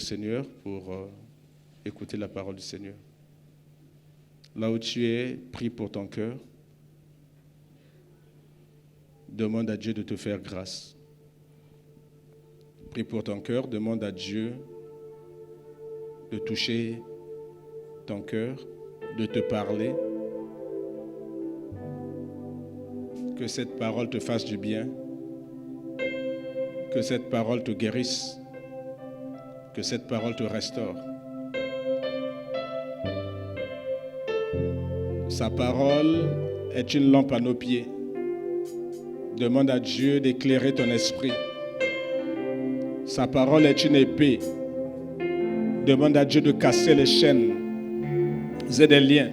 Seigneur pour écouter la parole du Seigneur. Là où tu es, prie pour ton cœur. Demande à Dieu de te faire grâce. Prie pour ton cœur, demande à Dieu de toucher ton cœur, de te parler. Que cette parole te fasse du bien. Que cette parole te guérisse. Que cette parole te restaure. Sa parole est une lampe à nos pieds. Demande à Dieu d'éclairer ton esprit. Sa parole est une épée. Demande à Dieu de casser les chaînes et des liens.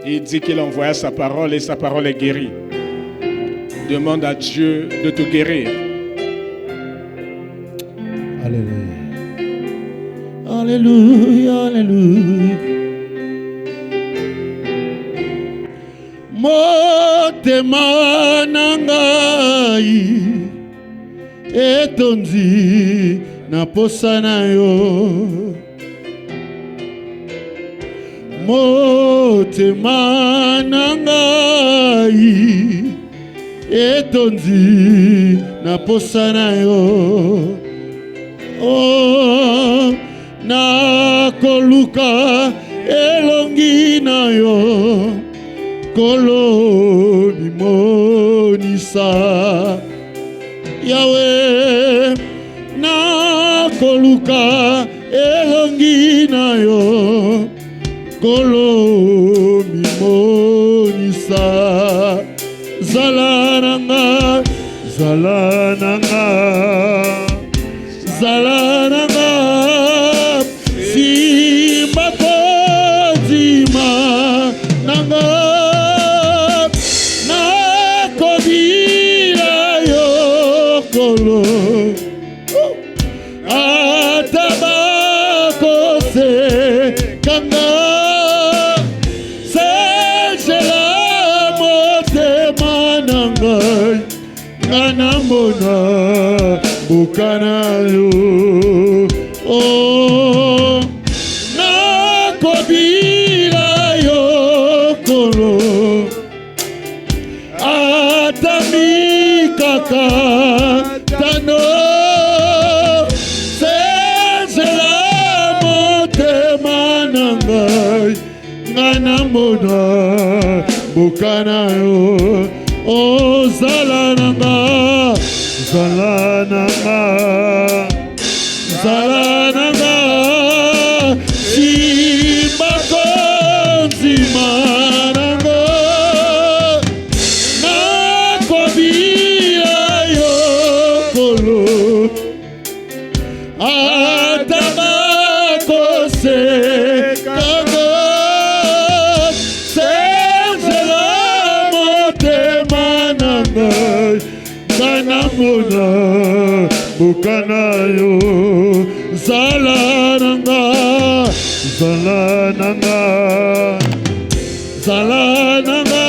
Il dit qu'il envoya sa parole et sa parole est guérie. Demande à Dieu de te guérir. Alléluia. Alléluia, alléluia. Motema nangai etondi na posa na yo. Motema nangai etondi na posa na yo. Oh, na koluka elongi na yo. Kolo mimonisa Yahweh na koluka elongi na yo. Kolo mimonisa zalananga zalananga zalananga simba kozima nanga nakobila yokolo atabakose kanga sejela motema nangai nganamona bukana yo. Oh, nakobila yokolo atamikaka tano sezela motema nangai nganamona bukana yo. Oh, zalananga zalananga zalananga simbakonzima nanga nakobila yokolo atabakose kanga senzela motema nangai nganamona bukana yo. Zalananga zalananga zalananga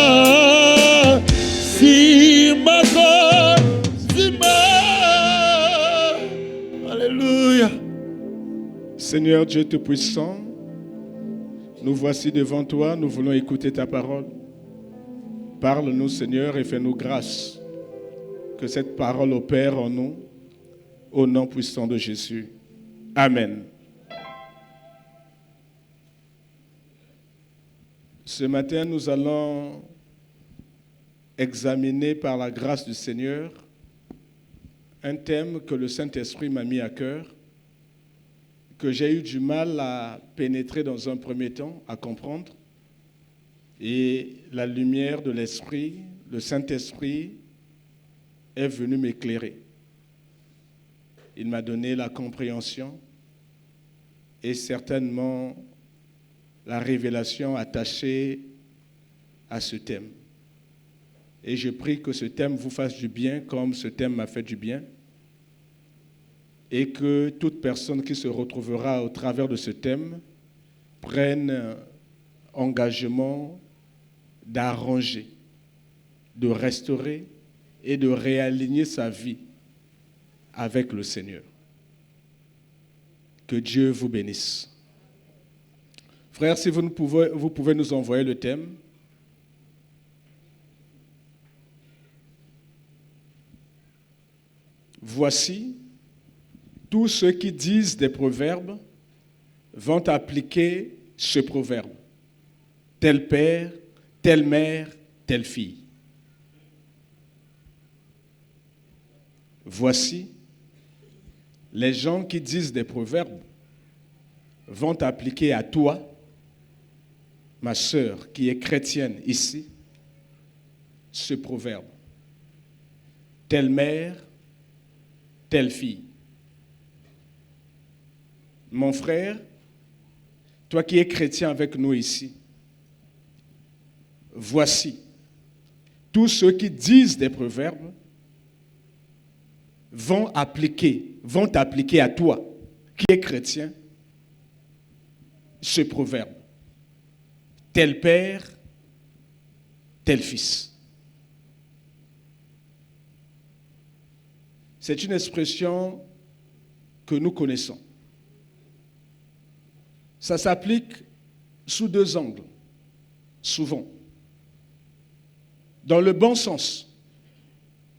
simbako zimba. Alléluia. Seigneur Dieu Tout-Puissant, nous voici devant toi, nous voulons écouter ta parole. Parle-nous, Seigneur, et fais-nous grâce. Que cette parole opère en nous, au nom puissant de Jésus. Amen. Ce matin, nous allons examiner par la grâce du Seigneur un thème que le Saint-Esprit m'a mis à cœur, que j'ai eu du mal à pénétrer dans un premier temps, à comprendre. Et la lumière de l'Esprit, le Saint-Esprit, est venu m'éclairer. Il m'a donné la compréhension et certainement la révélation attachée à ce thème. Et je prie que ce thème vous fasse du bien comme ce thème m'a fait du bien et que toute personne qui se retrouvera au travers de ce thème prenne engagement d'arranger, de restaurer et de réaligner sa vie avec le Seigneur. Que Dieu vous bénisse. Frères, si vous pouvez nous envoyer le thème. Voici, tous ceux qui disent des proverbes vont appliquer ce proverbe. Tel père, telle mère, telle fille. Voici, les gens qui disent des proverbes vont appliquer à toi, ma sœur qui est chrétienne ici, ce proverbe. Telle mère, telle fille. Mon frère, toi qui es chrétien avec nous ici, voici, tous ceux qui disent des proverbes vont t'appliquer à toi, qui es chrétien, ce proverbe. Tel père, tel fils. C'est une expression que nous connaissons. Ça s'applique sous deux angles, souvent. Dans le bon sens,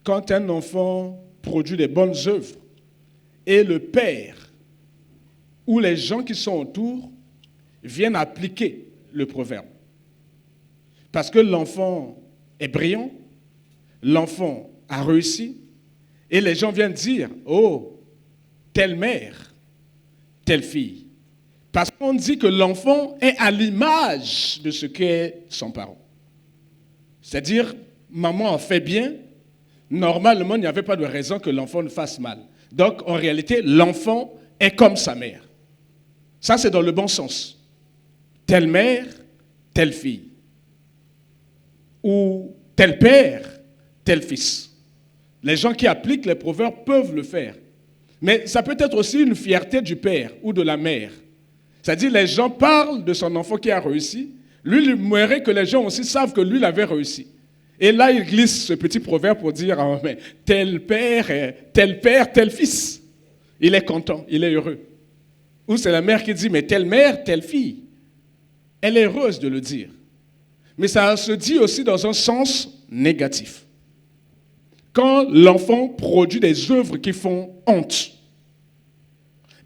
quand un enfant produit des bonnes œuvres et le père ou les gens qui sont autour viennent appliquer le proverbe. Parce que l'enfant est brillant, l'enfant a réussi, et les gens viennent dire, oh, telle mère, telle fille. Parce qu'on dit que l'enfant est à l'image de ce qu'est son parent. C'est-à-dire, maman en fait bien, normalement, il n'y avait pas de raison que l'enfant ne fasse mal. Donc, en réalité, l'enfant est comme sa mère. Ça, c'est dans le bon sens. Telle mère, telle fille. Ou tel père, tel fils. Les gens qui appliquent les proverbes peuvent le faire. Mais ça peut être aussi une fierté du père ou de la mère. C'est-à-dire, les gens parlent de son enfant qui a réussi. Lui, il aimerait que les gens aussi savent que lui, il avait réussi. Et là, il glisse ce petit proverbe pour dire, oh, mais tel père, tel fils. Il est content, il est heureux. Ou c'est la mère qui dit, mais telle mère, telle fille. Elle est heureuse de le dire. Mais ça se dit aussi dans un sens négatif. Quand l'enfant produit des œuvres qui font honte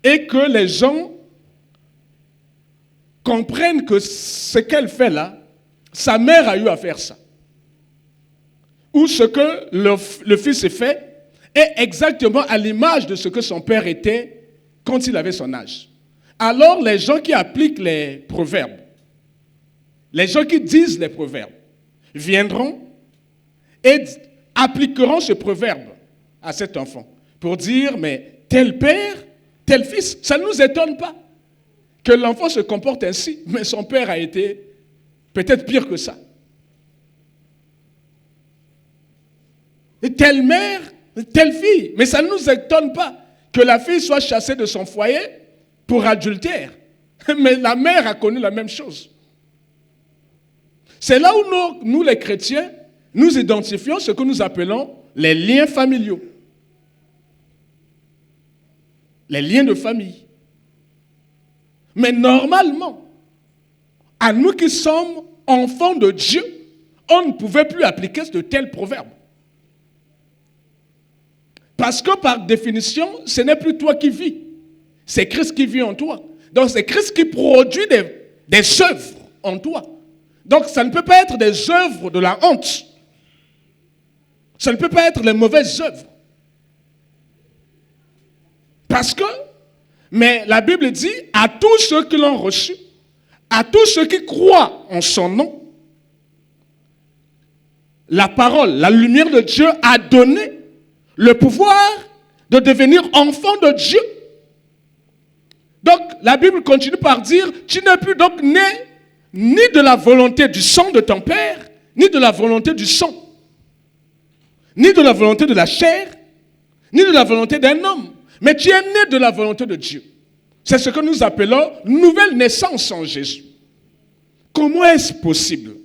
et que les gens comprennent que ce qu'elle fait là, sa mère a eu à faire ça. Ou ce que le fils fait est exactement à l'image de ce que son père était quand il avait son âge. Alors les gens qui appliquent les proverbes, les gens qui disent les proverbes, viendront et appliqueront ce proverbe à cet enfant pour dire, mais tel père, tel fils, ça ne nous étonne pas que l'enfant se comporte ainsi, mais son père a été peut-être pire que ça. Et telle mère, telle fille, mais ça ne nous étonne pas que la fille soit chassée de son foyer pour adultère. Mais la mère a connu la même chose. C'est là où nous les chrétiens, nous identifions ce que nous appelons les liens familiaux. Les liens de famille. Mais normalement, à nous qui sommes enfants de Dieu, on ne pouvait plus appliquer de tels proverbes. Parce que par définition, ce n'est plus toi qui vis. C'est Christ qui vit en toi. Donc c'est Christ qui produit des œuvres en toi. Donc ça ne peut pas être des œuvres de la honte. Ça ne peut pas être les mauvaises œuvres. Parce que, mais la Bible dit, à tous ceux qui l'ont reçu, à tous ceux qui croient en son nom, la parole, la lumière de Dieu a donné le pouvoir de devenir enfant de Dieu. Donc, la Bible continue par dire, tu n'es plus donc né ni de la volonté du sang de ton père, ni de la volonté du sang, ni de la volonté de la chair, ni de la volonté d'un homme, mais tu es né de la volonté de Dieu. C'est ce que nous appelons nouvelle naissance en Jésus. Comment est-ce possible,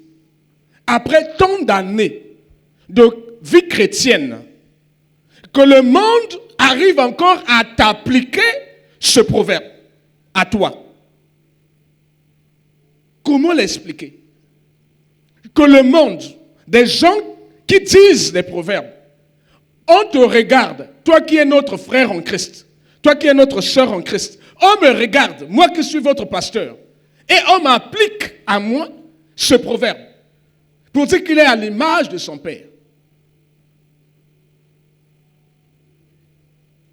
après tant d'années de vie chrétienne, que le monde arrive encore à t'appliquer ce proverbe? à toi. Comment l'expliquer? Que le monde, des gens qui disent des proverbes, on te regarde, toi qui es notre frère en Christ, toi qui es notre sœur en Christ, on me regarde, moi qui suis votre pasteur, et on m'applique à moi ce proverbe pour dire qu'il est à l'image de son père.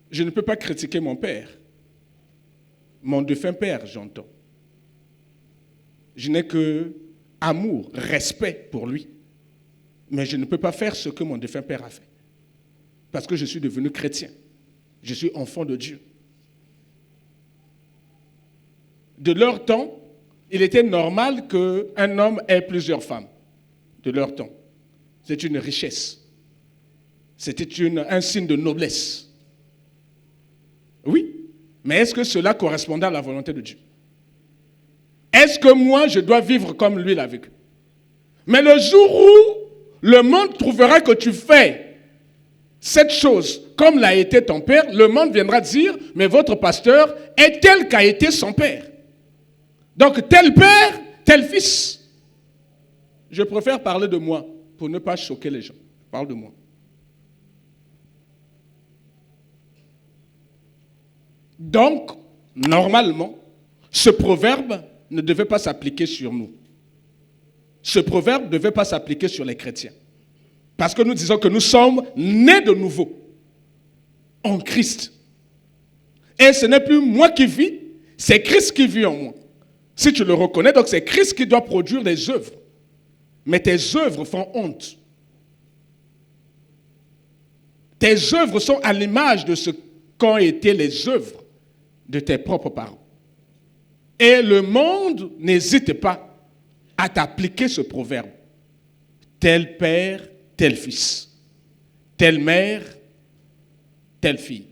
Je ne peux pas critiquer mon père, mon défunt père, j'entends. Je n'ai que amour, respect pour lui, mais je ne peux pas faire ce que mon défunt père a fait, parce que je suis devenu chrétien, je suis enfant de Dieu. De leur temps, il était normal qu'un homme ait plusieurs femmes. De leur temps. C'est une richesse. C'était un signe de noblesse. Oui, mais est-ce que cela correspondait à la volonté de Dieu? Est-ce que moi, je dois vivre comme lui l'a vécu? Mais le jour où le monde trouvera que tu fais cette chose comme l'a été ton père, le monde viendra dire, mais votre pasteur est tel qu'a été son père. Donc, tel père, tel fils. Je préfère parler de moi pour ne pas choquer les gens. Je parle de moi. Donc, normalement, ce proverbe ne devait pas s'appliquer sur nous. Ce proverbe ne devait pas s'appliquer sur les chrétiens. Parce que nous disons que nous sommes nés de nouveau en Christ. Et ce n'est plus moi qui vis, c'est Christ qui vit en moi. Si tu le reconnais, donc c'est Christ qui doit produire les œuvres. Mais tes œuvres font honte. Tes œuvres sont à l'image de ce qu'ont été les œuvres de tes propres parents. Et le monde n'hésite pas à t'appliquer ce proverbe. Tel père, tel fils. Telle mère, telle fille.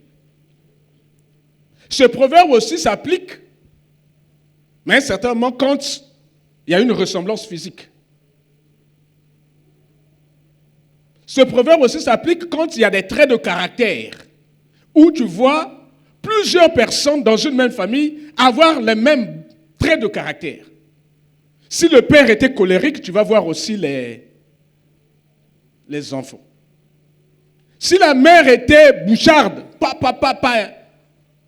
Ce proverbe aussi s'applique, mais certainement quand il y a une ressemblance physique. Ce proverbe aussi s'applique quand il y a des traits de caractère, où tu vois plusieurs personnes dans une même famille avoir les mêmes traits de caractère. Si le père était colérique, tu vas voir aussi les enfants. Si la mère était boucharde,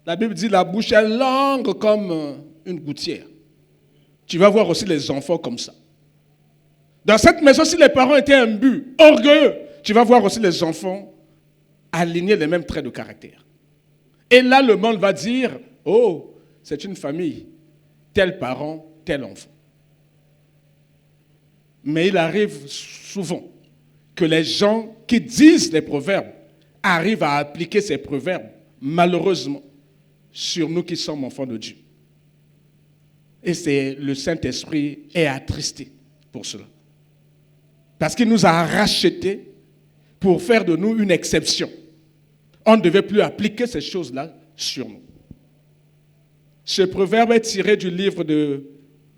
la Bible dit la bouche est longue comme une gouttière. Tu vas voir aussi les enfants comme ça. Dans cette maison, si les parents étaient imbus, orgueilleux, tu vas voir aussi les enfants aligner les mêmes traits de caractère. Et là, le monde va dire, oh, c'est une famille, tel parent, tel enfant. Mais il arrive souvent que les gens qui disent les proverbes arrivent à appliquer ces proverbes, malheureusement, sur nous qui sommes enfants de Dieu. Et c'est le Saint-Esprit est attristé pour cela. Parce qu'il nous a rachetés pour faire de nous une exception. On ne devait plus appliquer ces choses-là sur nous. Ce proverbe est tiré du livre de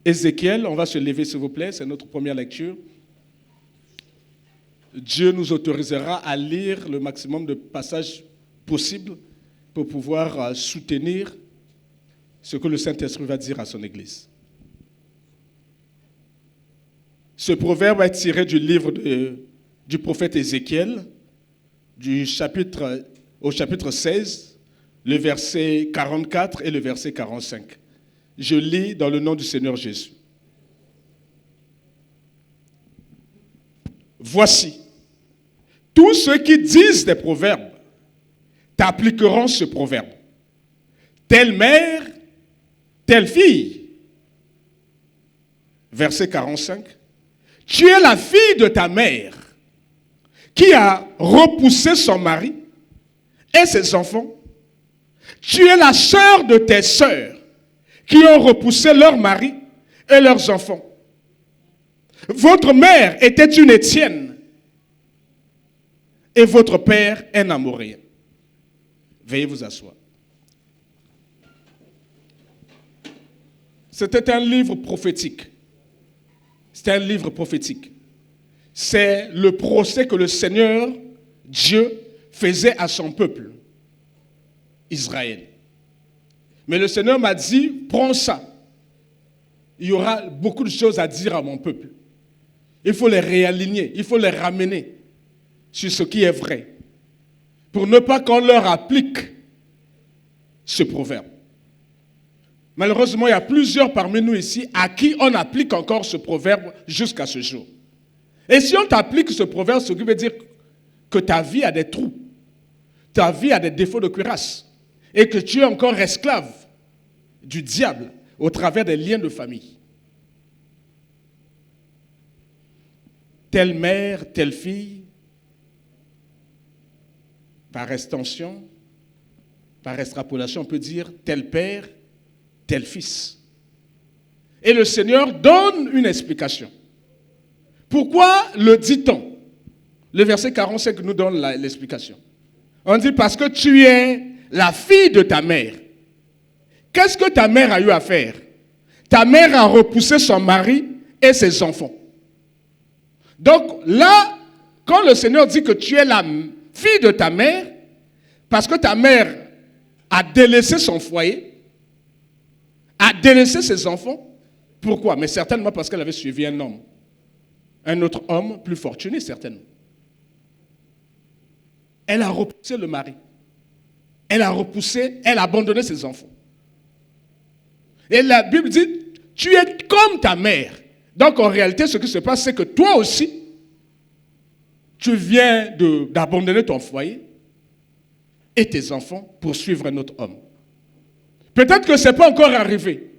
Ézéchiel. On va se lever, s'il vous plaît. C'est notre première lecture. Dieu nous autorisera à lire le maximum de passages possibles pour pouvoir soutenir ce que le Saint-Esprit va dire à son Église. Ce proverbe est tiré du livre du prophète Ézéchiel, au chapitre 16, le verset 44 et le verset 45. Je lis dans le nom du Seigneur Jésus. Voici, tous ceux qui disent des proverbes t'appliqueront ce proverbe. Telle mère, telle fille. Verset 45. Tu es la fille de ta mère qui a repoussé son mari et ses enfants. Tu es la sœur de tes sœurs qui ont repoussé leur mari et leurs enfants. Votre mère était une Étienne et votre père un Amoréen. Veuillez vous asseoir. C'était un livre prophétique. C'est un livre prophétique. C'est le procès que le Seigneur, Dieu, faisait à son peuple, Israël. Mais le Seigneur m'a dit, prends ça. Il y aura beaucoup de choses à dire à mon peuple. Il faut les réaligner, il faut les ramener sur ce qui est vrai. Pour ne pas qu'on leur applique ce proverbe. Malheureusement, il y a plusieurs parmi nous ici à qui on applique encore ce proverbe jusqu'à ce jour. Et si on t'applique ce proverbe, ce qui veut dire que ta vie a des trous, ta vie a des défauts de cuirasse, et que tu es encore esclave du diable au travers des liens de famille. Telle mère, telle fille, par extension, par extrapolation, on peut dire tel père, tel fils. Et le Seigneur donne une explication. Pourquoi le dit-on? Le verset 45 nous donne l'explication. On dit parce que tu es la fille de ta mère. Qu'est-ce que ta mère a eu à faire? Ta mère a repoussé son mari et ses enfants. Donc là, quand le Seigneur dit que tu es la fille de ta mère, parce que ta mère a délaissé son foyer, a délaissé ses enfants, pourquoi? Mais certainement parce qu'elle avait suivi un homme. Un autre homme plus fortuné, certainement. Elle a repoussé le mari. Elle a abandonné ses enfants. Et la Bible dit, tu es comme ta mère. Donc en réalité, ce qui se passe, c'est que toi aussi, tu viens d'abandonner ton foyer et tes enfants pour suivre un autre homme. Peut-être que ce n'est pas encore arrivé.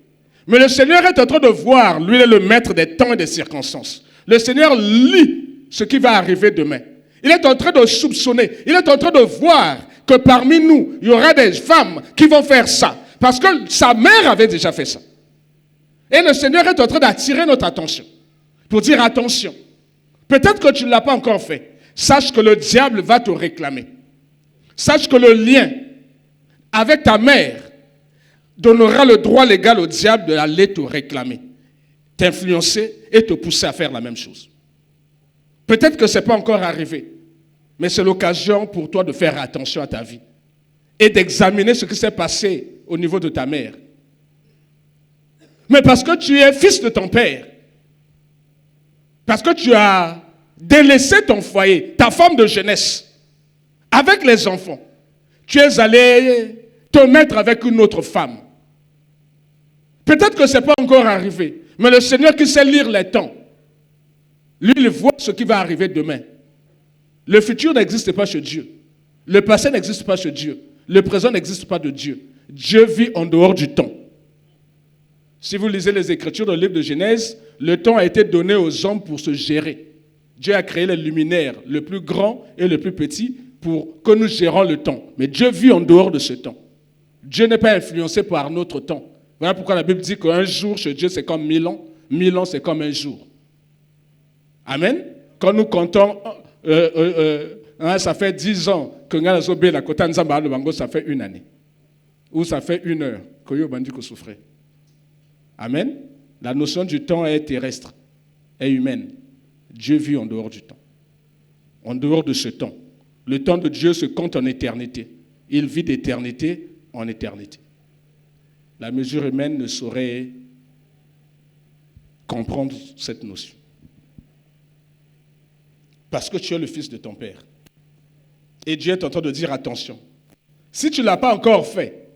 Mais le Seigneur est en train de voir, lui il est le maître des temps et des circonstances. Le Seigneur lit ce qui va arriver demain. Il est en train de soupçonner, il est en train de voir que parmi nous, il y aura des femmes qui vont faire ça. Parce que sa mère avait déjà fait ça. Et le Seigneur est en train d'attirer notre attention. Pour dire attention. Peut-être que tu ne l'as pas encore fait. Sache que le diable va te réclamer. Sache que le lien avec ta mère donnera le droit légal au diable d'aller te réclamer, t'influencer et te pousser à faire la même chose. Peut-être que ce n'est pas encore arrivé, mais c'est l'occasion pour toi de faire attention à ta vie et d'examiner ce qui s'est passé au niveau de ta mère. Mais parce que tu es fils de ton père, parce que tu as délaissé ton foyer, ta femme de jeunesse, avec les enfants, tu es allé te mettre avec une autre femme. Peut-être que ce n'est pas encore arrivé, mais le Seigneur qui sait lire les temps, lui, il voit ce qui va arriver demain. Le futur n'existe pas chez Dieu. Le passé n'existe pas chez Dieu. Le présent n'existe pas de Dieu. Dieu vit en dehors du temps. Si vous lisez les Écritures dans le livre de Genèse, le temps a été donné aux hommes pour se gérer. Dieu a créé les luminaires, le plus grand et le plus petit, pour que nous gérons le temps. Mais Dieu vit en dehors de ce temps. Dieu n'est pas influencé par notre temps. Voilà pourquoi la Bible dit qu'un jour chez Dieu, c'est comme 1000 ans. 1000 ans, c'est comme un jour. Amen. Quand nous comptons, ça fait 10 ans que la Kota Nzamba le Bango, ça fait une année. Ou ça fait 1 heure que Yo Bandi ko souffrait. Amen. La notion du temps est terrestre, est humaine. Dieu vit en dehors du temps. En dehors de ce temps. Le temps de Dieu se compte en éternité. Il vit d'éternité en éternité. La mesure humaine ne saurait comprendre cette notion. Parce que tu es le fils de ton père. Et Dieu est en train de dire attention. Si tu ne l'as pas encore fait,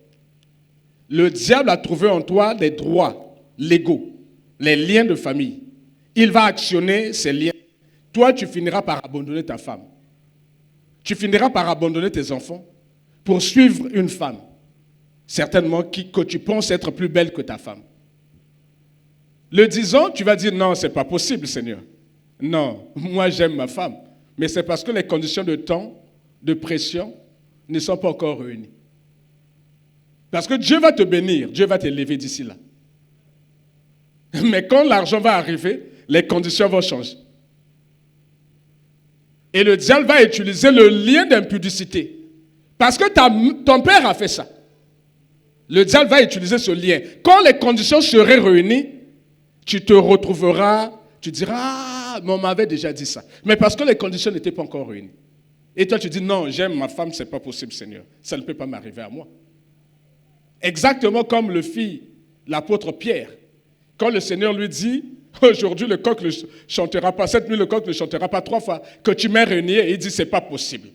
le diable a trouvé en toi des droits légaux, les liens de famille. Il va actionner ces liens. Toi, tu finiras par abandonner ta femme. Tu finiras par abandonner tes enfants pour suivre une femme. Certainement que tu penses être plus belle que ta femme. Le disant, tu vas dire non, ce n'est pas possible, Seigneur. Non, moi j'aime ma femme. Mais c'est parce que les conditions de temps, de pression, ne sont pas encore réunies. Parce que Dieu va te bénir, Dieu va t'élever d'ici là. Mais quand l'argent va arriver, les conditions vont changer. Et le diable va utiliser le lien d'impudicité. Parce que ton père a fait ça. Le diable va utiliser ce lien. Quand les conditions seraient réunies, tu te retrouveras, tu diras, ah, mais on m'avait déjà dit ça. Mais parce que les conditions n'étaient pas encore réunies. Et toi, tu dis, non, j'aime ma femme, ce n'est pas possible, Seigneur. Ça ne peut pas m'arriver à moi. Exactement comme le fit l'apôtre Pierre. Quand le Seigneur lui dit, aujourd'hui le coq ne chantera pas, cette nuit le coq ne chantera pas 3 fois, que tu m'aies renié, il dit, c'est pas possible.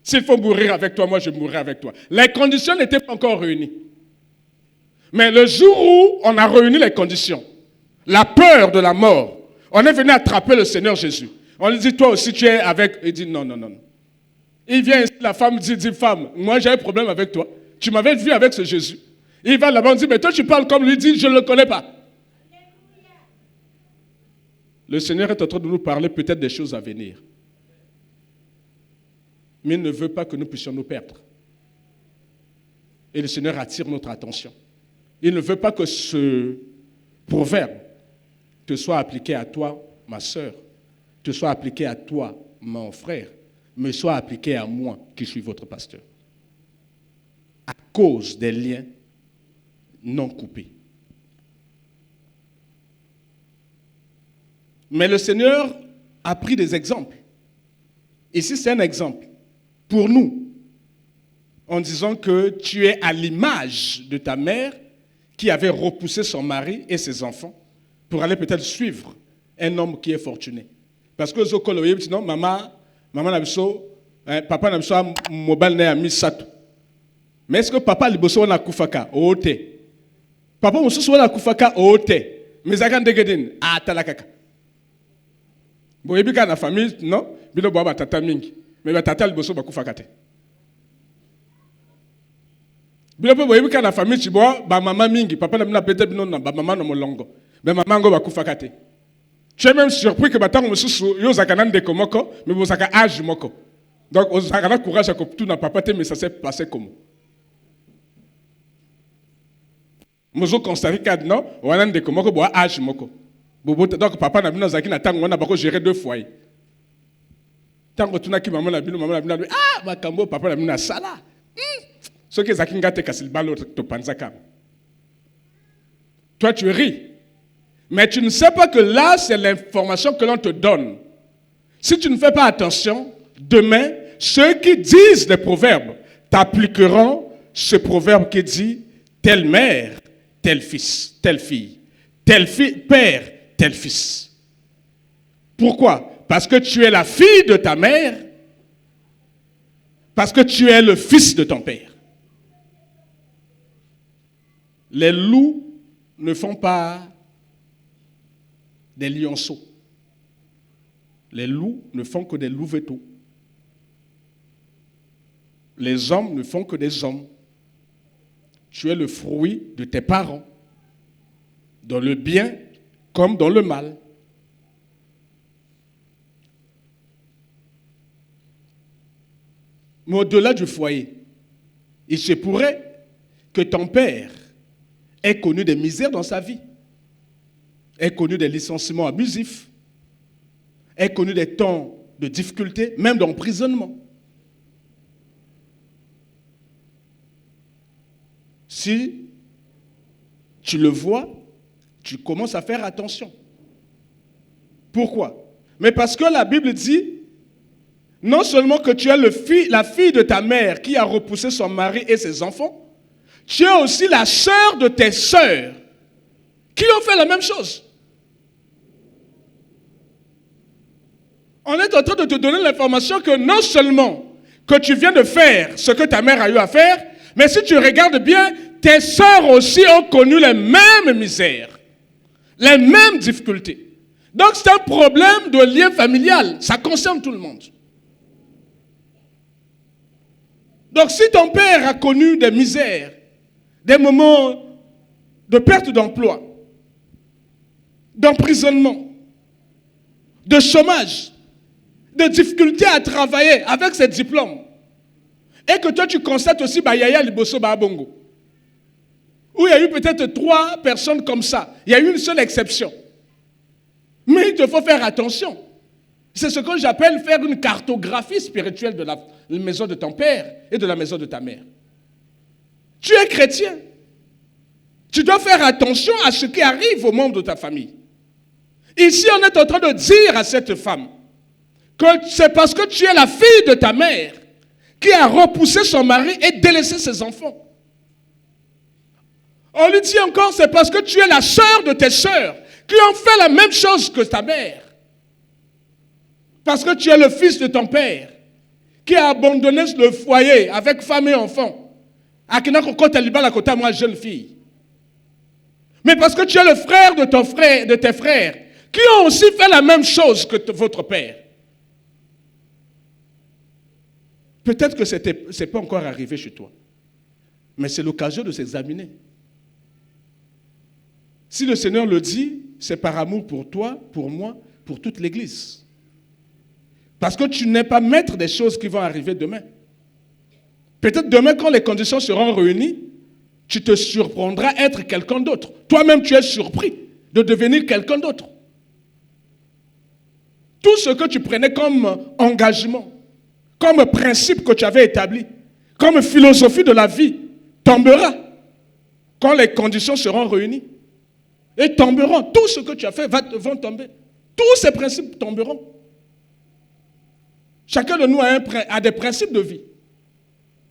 S'il faut mourir avec toi, moi je mourrai avec toi. Les conditions n'étaient pas encore réunies. Mais le jour où on a réuni les conditions, la peur de la mort, on est venu attraper le Seigneur Jésus. On lui dit, toi aussi tu es avec... Il dit, non, non, non. Il vient ici, la femme dit, femme, moi j'ai un problème avec toi. Tu m'avais vu avec ce Jésus. Il va là-bas, on dit, mais toi tu parles comme lui, il dit, je ne le connais pas. Le Seigneur est en train de nous parler peut-être des choses à venir. Mais il ne veut pas que nous puissions nous perdre. Et le Seigneur attire notre attention. Il ne veut pas que ce proverbe te soit appliqué à toi, ma sœur, te soit appliqué à toi, mon frère, mais soit appliqué à moi qui suis votre pasteur. À cause des liens non coupés. Mais le Seigneur a pris des exemples. Ici, c'est un exemple pour nous, en disant que tu es à l'image de ta mère qui avait repoussé son mari et ses enfants pour aller peut-être suivre un homme qui est fortuné. Parce que Zokolo, non, maman papa n'a pas mobile n'a mis satou. Mais est-ce que papa liboso na kufaka ote? Papa mususu na kufaka ote. Mais zagan degedin atalakaka. Boyebi ka na famille non, bino baba tata mingi. Mais ba tata liboso ba kufaka te. Bino boyebi ka na famille chibo ba mama mingi, papa na mina pete bino na ba mama no molongo. Mais maman ngo ba kufaka te. Tu es même surpris que batango mususu yo zakana ndeko moko, mais bo zaka âge moko. Donc, on a courage à tout n'a pas passé, mais ça s'est passé comment? Nous avons constaté que non, on a des comment que bois âge moko. Donc, papa n'a pas zaki n'a tant on a pas géré 2 foyers. Tant que tu n'as qui maman n'a pas ah ma cambo papa n'a pas sala. Ce que zaki n'a te casse le ballon to panzaka. Toi tu ris, mais tu ne sais pas que là c'est l'information que l'on te donne. Si tu ne fais pas attention, demain, ceux qui disent des proverbes t'appliqueront ce proverbe qui dit telle mère, tel fils, telle fille, père, tel fils. Pourquoi? Parce que tu es la fille de ta mère, parce que tu es le fils de ton père. Les loups ne font pas des lionceaux. Les loups ne font que des louveteaux. Les hommes ne font que des hommes. Tu es le fruit de tes parents, dans le bien comme dans le mal. Mais au-delà du foyer, il se pourrait que ton père ait connu des misères dans sa vie, ait connu des licenciements abusifs, ait connu des temps de difficulté, même d'emprisonnement. Si tu le vois, tu commences à faire attention. Pourquoi? Mais parce que la Bible dit, non seulement que tu es la fille de ta mère qui a repoussé son mari et ses enfants, tu es aussi la sœur de tes sœurs qui ont fait la même chose. On est en train de te donner l'information que non seulement que tu viens de faire ce que ta mère a eu à faire, mais si tu regardes bien, tes sœurs aussi ont connu les mêmes misères, les mêmes difficultés. Donc c'est un problème de lien familial, ça concerne tout le monde. Donc si ton père a connu des misères, des moments de perte d'emploi, d'emprisonnement, de chômage, de difficultés à travailler avec ses diplômes, et que toi tu constates aussi Yaya Liboso Babongo, où il y a eu peut-être 3 personnes comme ça, il y a eu une seule exception. Mais il te faut faire attention. C'est ce que j'appelle faire une cartographie spirituelle de la maison de ton père et de la maison de ta mère. Tu es chrétien. Tu dois faire attention à ce qui arrive aux membres de ta famille. Ici, on est en train de dire à cette femme que c'est parce que tu es la fille de ta mère qui a repoussé son mari et délaissé ses enfants. On lui dit encore, c'est parce que tu es la sœur de tes sœurs qui ont fait la même chose que ta mère. Parce que tu es le fils de ton père qui a abandonné le foyer avec femme et enfant. Moi, jeune fille. Mais parce que tu es le frère de tes frères qui ont aussi fait la même chose que votre père. Peut-être que ce n'est pas encore arrivé chez toi. Mais c'est l'occasion de s'examiner. Si le Seigneur le dit, c'est par amour pour toi, pour moi, pour toute l'Église. Parce que tu n'es pas maître des choses qui vont arriver demain. Peut-être demain, quand les conditions seront réunies, tu te surprendras à être quelqu'un d'autre. Toi-même, tu es surpris de devenir quelqu'un d'autre. Tout ce que tu prenais comme engagement, comme principe que tu avais établi, comme philosophie de la vie, tombera quand les conditions seront réunies. Et tomberont. Tout ce que tu as fait vont tomber. Tous ces principes tomberont. Chacun de nous a des principes de vie.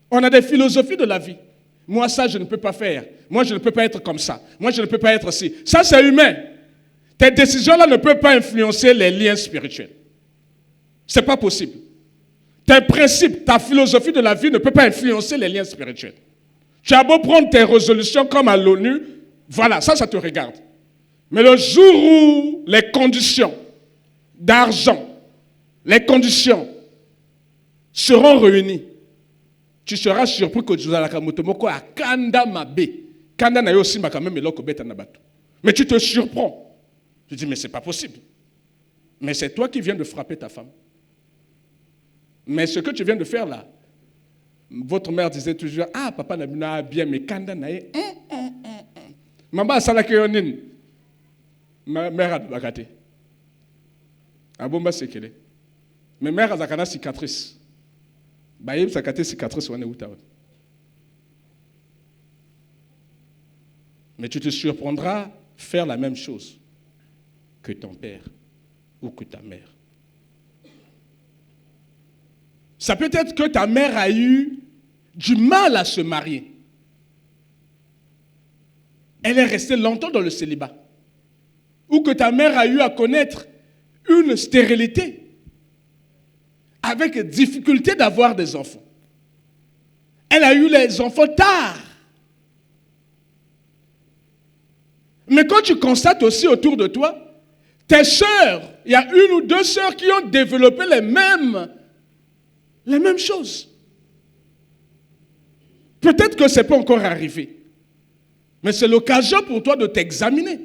On a des philosophies de la vie. Moi, ça, je ne peux pas faire. Moi, je ne peux pas être comme ça. Moi, je ne peux pas être ci. Ça, c'est humain. Tes décisions-là ne peuvent pas influencer les liens spirituels. Ce n'est pas possible. Tes principes, ta philosophie de la vie ne peut pas influencer les liens spirituels. Tu as beau prendre tes résolutions comme à l'ONU, voilà, ça te regarde. Mais le jour où les conditions d'argent, les conditions seront réunies, tu seras surpris que tu as kanda mabe. Kanda na yo aussi ma quand même eloko beta na bato. Mais tu te surprends. Tu dis mais c'est pas possible. Mais c'est toi qui viens de frapper ta femme. Mais ce que tu viens de faire là, votre mère disait toujours ah papa n'a bien mais kanda na ye. Maman salaka yonin. Ma mère a bagate. Abomba sekele. Mais mère a zakana cicatrice. Baïb sakate cicatrice wane uta. Mais tu te surprendras faire la même chose que ton père ou que ta mère. Ça peut être que ta mère a eu du mal à se marier. Elle est restée longtemps dans le célibat. Ou que ta mère a eu à connaître une stérilité avec difficulté d'avoir des enfants. Elle a eu les enfants tard. Mais quand tu constates aussi autour de toi, tes sœurs, il y a une ou deux sœurs qui ont développé les mêmes choses. Peut-être que ce n'est pas encore arrivé. Mais c'est l'occasion pour toi de t'examiner,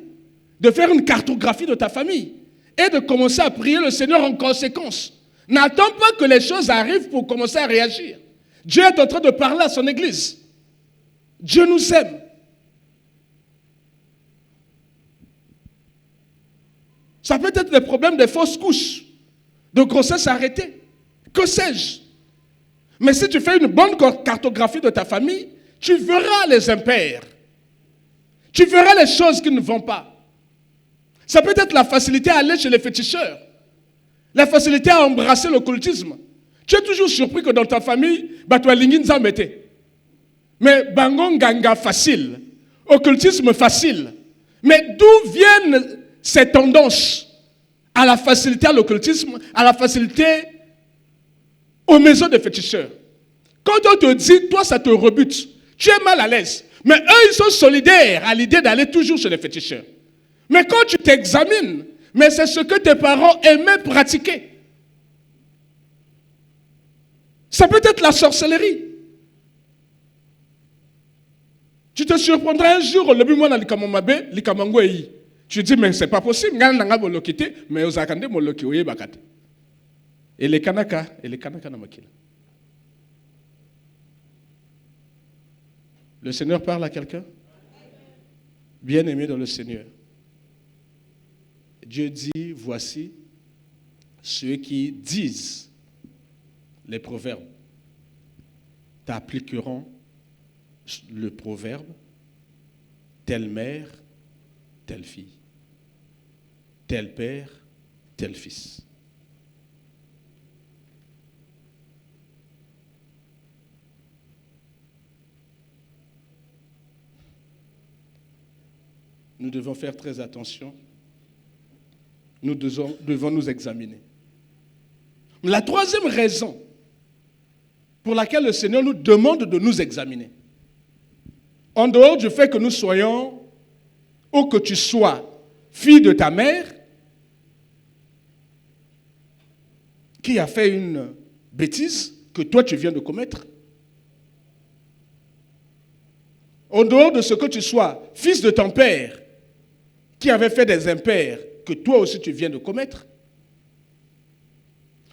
de faire une cartographie de ta famille et de commencer à prier le Seigneur en conséquence. N'attends pas que les choses arrivent pour commencer à réagir. Dieu est en train de parler à son Église. Dieu nous aime. Ça peut être des problèmes de fausses couches, de grossesse arrêtée. Que sais-je? Mais si tu fais une bonne cartographie de ta famille, tu verras les impairs. Tu verras les choses qui ne vont pas. Ça peut être la facilité à aller chez les féticheurs. La facilité à embrasser l'occultisme. Tu es toujours surpris que dans ta famille, tu as l'inginza mette. Mais bangon ganga facile. Occultisme facile. Mais d'où viennent ces tendances à la facilité à l'occultisme, à la facilité aux maisons de féticheurs? Quand on te dit, toi ça te rebute, tu es mal à l'aise. Mais eux, ils sont solidaires à l'idée d'aller toujours chez les féticheurs. Mais quand tu t'examines, mais c'est ce que tes parents aimaient pratiquer. Ça peut être la sorcellerie. Tu te surprendras un jour, le but moi dans l'ikamomabe, l'ikamangoei. Tu dis mais c'est pas possible, mais aux akande moloki oye bakate. Et les kanaka na makila. Le Seigneur parle à quelqu'un? Bien-aimé dans le Seigneur. Dieu dit, voici ceux qui disent les proverbes t'appliqueront le proverbe telle mère, telle fille, tel père, tel fils. nous devons faire très attention. Nous devons nous examiner. La troisième raison pour laquelle le Seigneur nous demande de nous examiner, en dehors du fait que nous soyons, ou que tu sois, fille de ta mère, qui a fait une bêtise que toi tu viens de commettre, en dehors de ce que tu sois, fils de ton père, qui avait fait des impairs que toi aussi tu viens de commettre,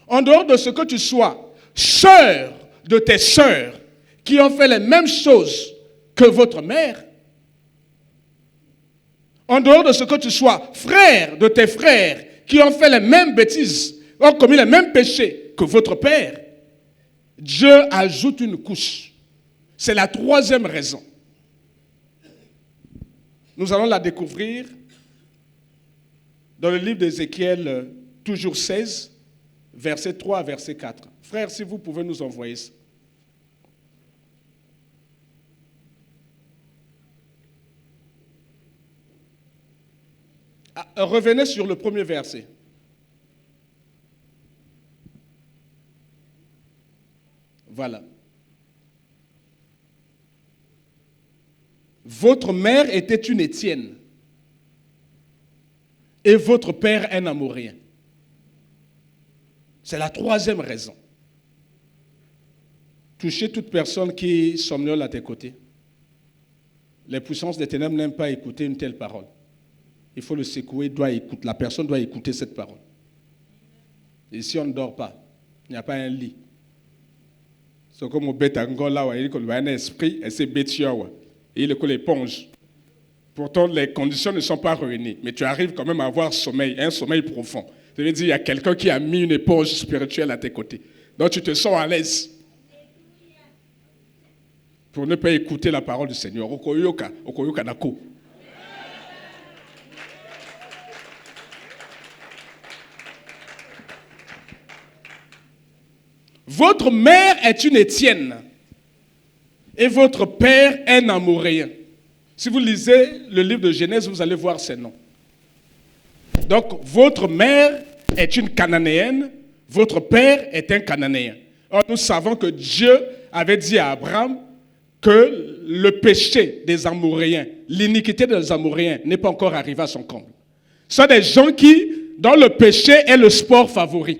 en dehors de ce que tu sois, sœur de tes sœurs, qui ont fait les mêmes choses que votre mère, en dehors de ce que tu sois, frère de tes frères, qui ont fait les mêmes bêtises, ont commis les mêmes péchés que votre père, Dieu ajoute une couche. C'est la troisième raison. Nous allons la découvrir dans le livre d'Ézéchiel, toujours 16, verset 3 à verset 4. Frère, si vous pouvez nous envoyer ça. Revenez sur le premier verset. Voilà. Votre mère était une Étienne et votre père un Amoréen. C'est la troisième raison. Touchez toute personne qui somnole à tes côtés. Les puissances des ténèbres n'aiment pas écouter une telle parole. Il faut le secouer, la personne doit écouter cette parole. Et si on ne dort pas, il n'y a pas un lit. C'est comme au bête angola, il y a un esprit, et c'est bêtio, et il est l'éponge. Pourtant, les conditions ne sont pas réunies, mais tu arrives quand même à avoir sommeil, un sommeil profond. Ça veut dire qu'il y a quelqu'un qui a mis une éponge spirituelle à tes côtés. Donc tu te sens à l'aise. Pour ne pas écouter la parole du Seigneur. Okoyoka nako. Votre mère est une Étienne et votre père un Amoréen. Si vous lisez le livre de Genèse, vous allez voir ces noms. Donc, votre mère est une Cananéenne, votre père est un Cananéen. Or, nous savons que Dieu avait dit à Abraham que le péché des Amoréens, l'iniquité des Amoréens n'est pas encore arrivée à son comble. Ce sont des gens qui, dont le péché est le sport favori.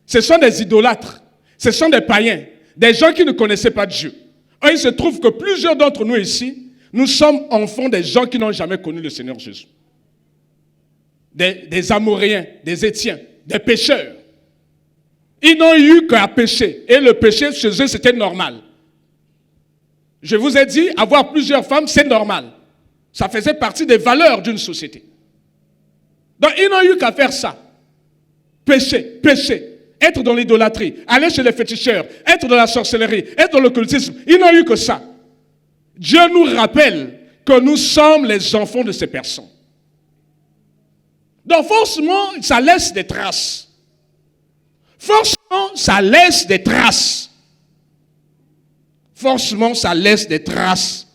Ce sont des idolâtres, ce sont des païens, des gens qui ne connaissaient pas Dieu. Or, il se trouve que plusieurs d'entre nous ici, nous sommes enfants des gens qui n'ont jamais connu le Seigneur Jésus. Des Amoréens, des Étiens, des pécheurs. Ils n'ont eu qu'à pécher. Et le péché, chez eux, c'était normal. Je vous ai dit, avoir plusieurs femmes, c'est normal. Ça faisait partie des valeurs d'une société. Donc, ils n'ont eu qu'à faire ça. Pécher, être dans l'idolâtrie, aller chez les féticheurs, être dans la sorcellerie, être dans l'occultisme. Ils n'ont eu que ça. Dieu nous rappelle que nous sommes les enfants de ces personnes. Donc, forcément, ça laisse des traces. Forcément, ça laisse des traces. Forcément, ça laisse des traces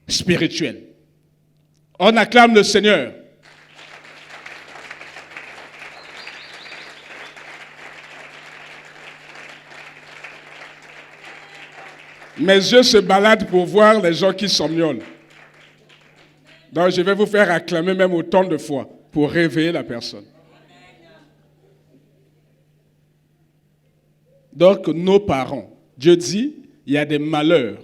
spirituelles. On acclame le Seigneur. Mes yeux se baladent pour voir les gens qui somnolent. Donc, je vais vous faire acclamer même autant de fois pour réveiller la personne. Donc, nos parents, Dieu dit, il y a des malheurs,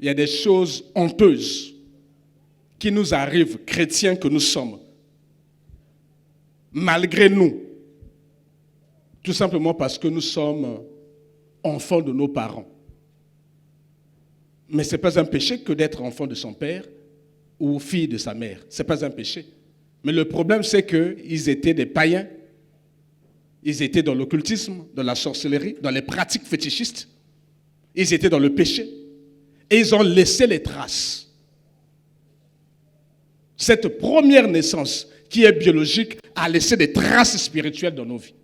il y a des choses honteuses qui nous arrivent, chrétiens que nous sommes, malgré nous, tout simplement parce que nous sommes enfants de nos parents. Mais ce n'est pas un péché que d'être enfant de son père ou fille de sa mère. Ce n'est pas un péché. Mais le problème, c'est qu'ils étaient des païens. Ils étaient dans l'occultisme, dans la sorcellerie, dans les pratiques fétichistes. Ils étaient dans le péché. Et ils ont laissé les traces. Cette première naissance, qui est biologique, a laissé des traces spirituelles dans nos vies.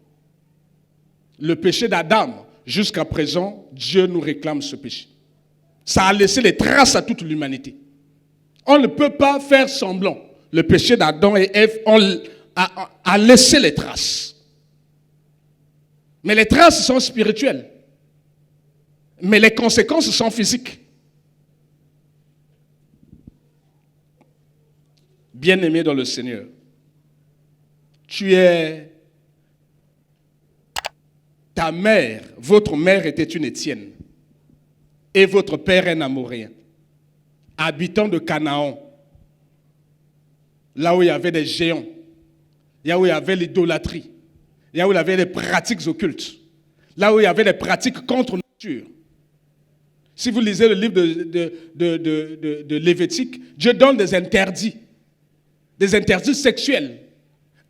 Le péché d'Adam, jusqu'à présent, Dieu nous réclame ce péché. Ça a laissé des traces à toute l'humanité. On ne peut pas faire semblant. Le péché d'Adam et Ève a laissé les traces. Mais les traces sont spirituelles. Mais les conséquences sont physiques. Bien-aimé dans le Seigneur, ta mère, votre mère était une Étienne. Et votre père un Amoréen, habitant de Canaan, là où il y avait des géants, là où il y avait l'idolâtrie, là où il y avait des pratiques occultes, là où il y avait des pratiques contre nature. Si vous lisez le livre de Lévitique, Dieu donne des interdits sexuels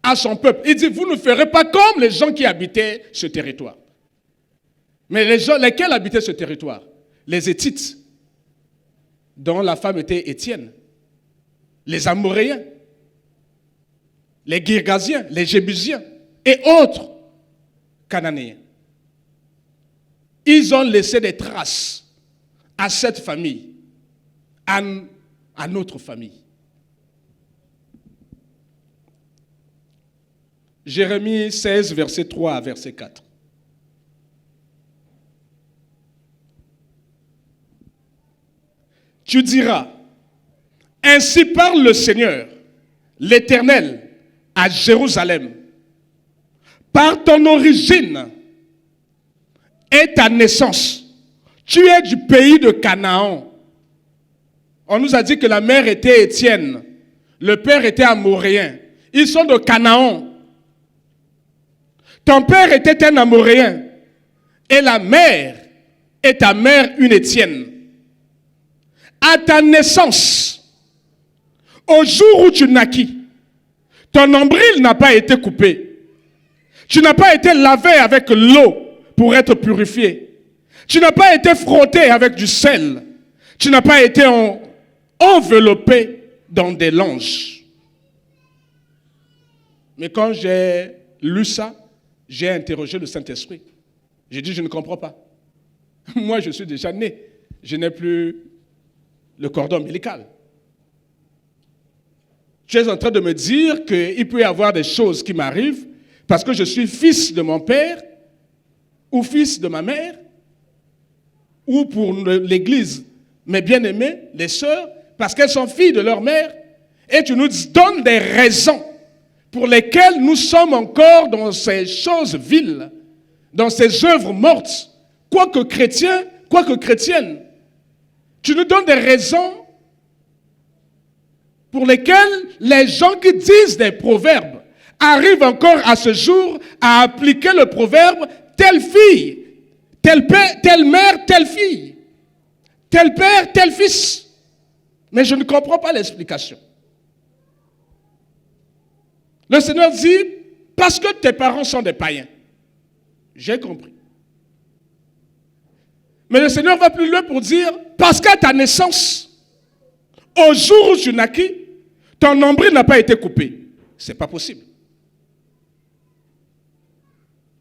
à son peuple. Il dit, vous ne ferez pas comme les gens qui habitaient ce territoire. Mais les gens, lesquels habitaient ce territoire? Les Héthites, dont la femme était Étienne, les Amoréens, les Girgasiens, les Jébusiens et autres Cananéens. Ils ont laissé des traces à cette famille, à notre famille. Jérémie 16, verset 3 à verset 4. Tu diras, ainsi parle le Seigneur, l'Éternel, à Jérusalem. Par ton origine et ta naissance, tu es du pays de Canaan. On nous a dit que la mère était Étienne, le père était Amoréen. Ils sont de Canaan. Ton père était un Amoréen et la mère est ta mère une Étienne. À ta naissance, au jour où tu naquis, ton nombril n'a pas été coupé. Tu n'as pas été lavé avec l'eau pour être purifié. Tu n'as pas été frotté avec du sel. Tu n'as pas été enveloppé dans des langes. Mais quand j'ai lu ça, j'ai interrogé le Saint-Esprit. J'ai dit, je ne comprends pas. Moi, je suis déjà né. Je n'ai plus le cordon ombilical. Tu es en train de me dire qu'il peut y avoir des choses qui m'arrivent parce que je suis fils de mon père ou fils de ma mère ou pour l'Église, mes bien-aimés, les sœurs, parce qu'elles sont filles de leur mère, et tu nous donnes des raisons pour lesquelles nous sommes encore dans ces choses viles, dans ces œuvres mortes, quoique chrétiens, quoique chrétiennes. Tu nous donnes des raisons pour lesquelles les gens qui disent des proverbes arrivent encore à ce jour à appliquer le proverbe telle fille, tel père, telle mère, telle fille, tel père, tel fils. Mais je ne comprends pas l'explication. Le Seigneur dit, parce que tes parents sont des païens. J'ai compris. Mais le Seigneur va plus loin pour dire, parce qu'à ta naissance, au jour où tu naquis, ton nombril n'a pas été coupé. Ce n'est pas possible.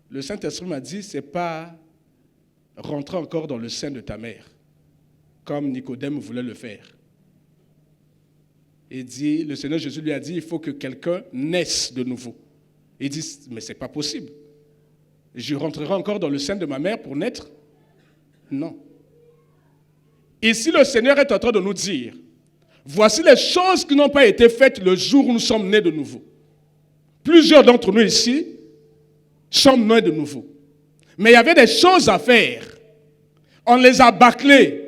Le Saint-Esprit m'a dit, ce n'est pas rentrer encore dans le sein de ta mère, comme Nicodème voulait le faire. Il dit, le Seigneur Jésus lui a dit, il faut que quelqu'un naisse de nouveau. Il dit, mais ce n'est pas possible. Je rentrerai encore dans le sein de ma mère pour naître? Non. Ici, le Seigneur est en train de nous dire, voici les choses qui n'ont pas été faites le jour où nous sommes nés de nouveau. Plusieurs d'entre nous ici sommes nés de nouveau. Mais il y avait des choses à faire. On les a bâclées.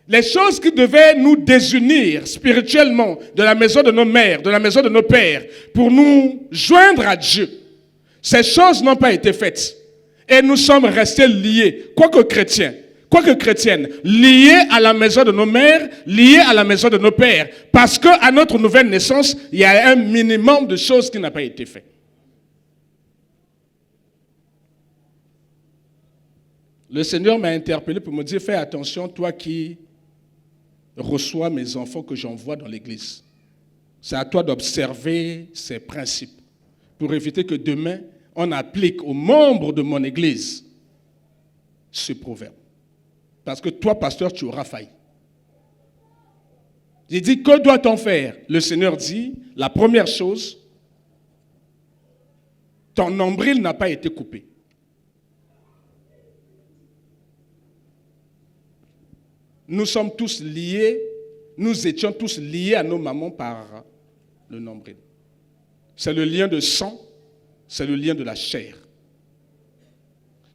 Les choses qui devaient nous désunir spirituellement de la maison de nos mères, de la maison de nos pères, pour nous joindre à Dieu. Ces choses n'ont pas été faites. Et nous sommes restés liés, quoique chrétiens, quoique chrétiennes, liés à la maison de nos mères, liés à la maison de nos pères. Parce qu'à notre nouvelle naissance, il y a un minimum de choses qui n'a pas été fait. Le Seigneur m'a interpellé pour me dire, fais attention, toi qui reçois mes enfants que j'envoie dans l'église. C'est à toi d'observer ces principes pour éviter que demain, on applique aux membres de mon église ce proverbe. Parce que toi, pasteur, tu auras failli. J'ai dit, que doit-on faire? Le Seigneur dit, la première chose, ton nombril n'a pas été coupé. Nous sommes tous liés, nous étions tous liés à nos mamans par le nombril. C'est le lien de sang, c'est le lien de la chair.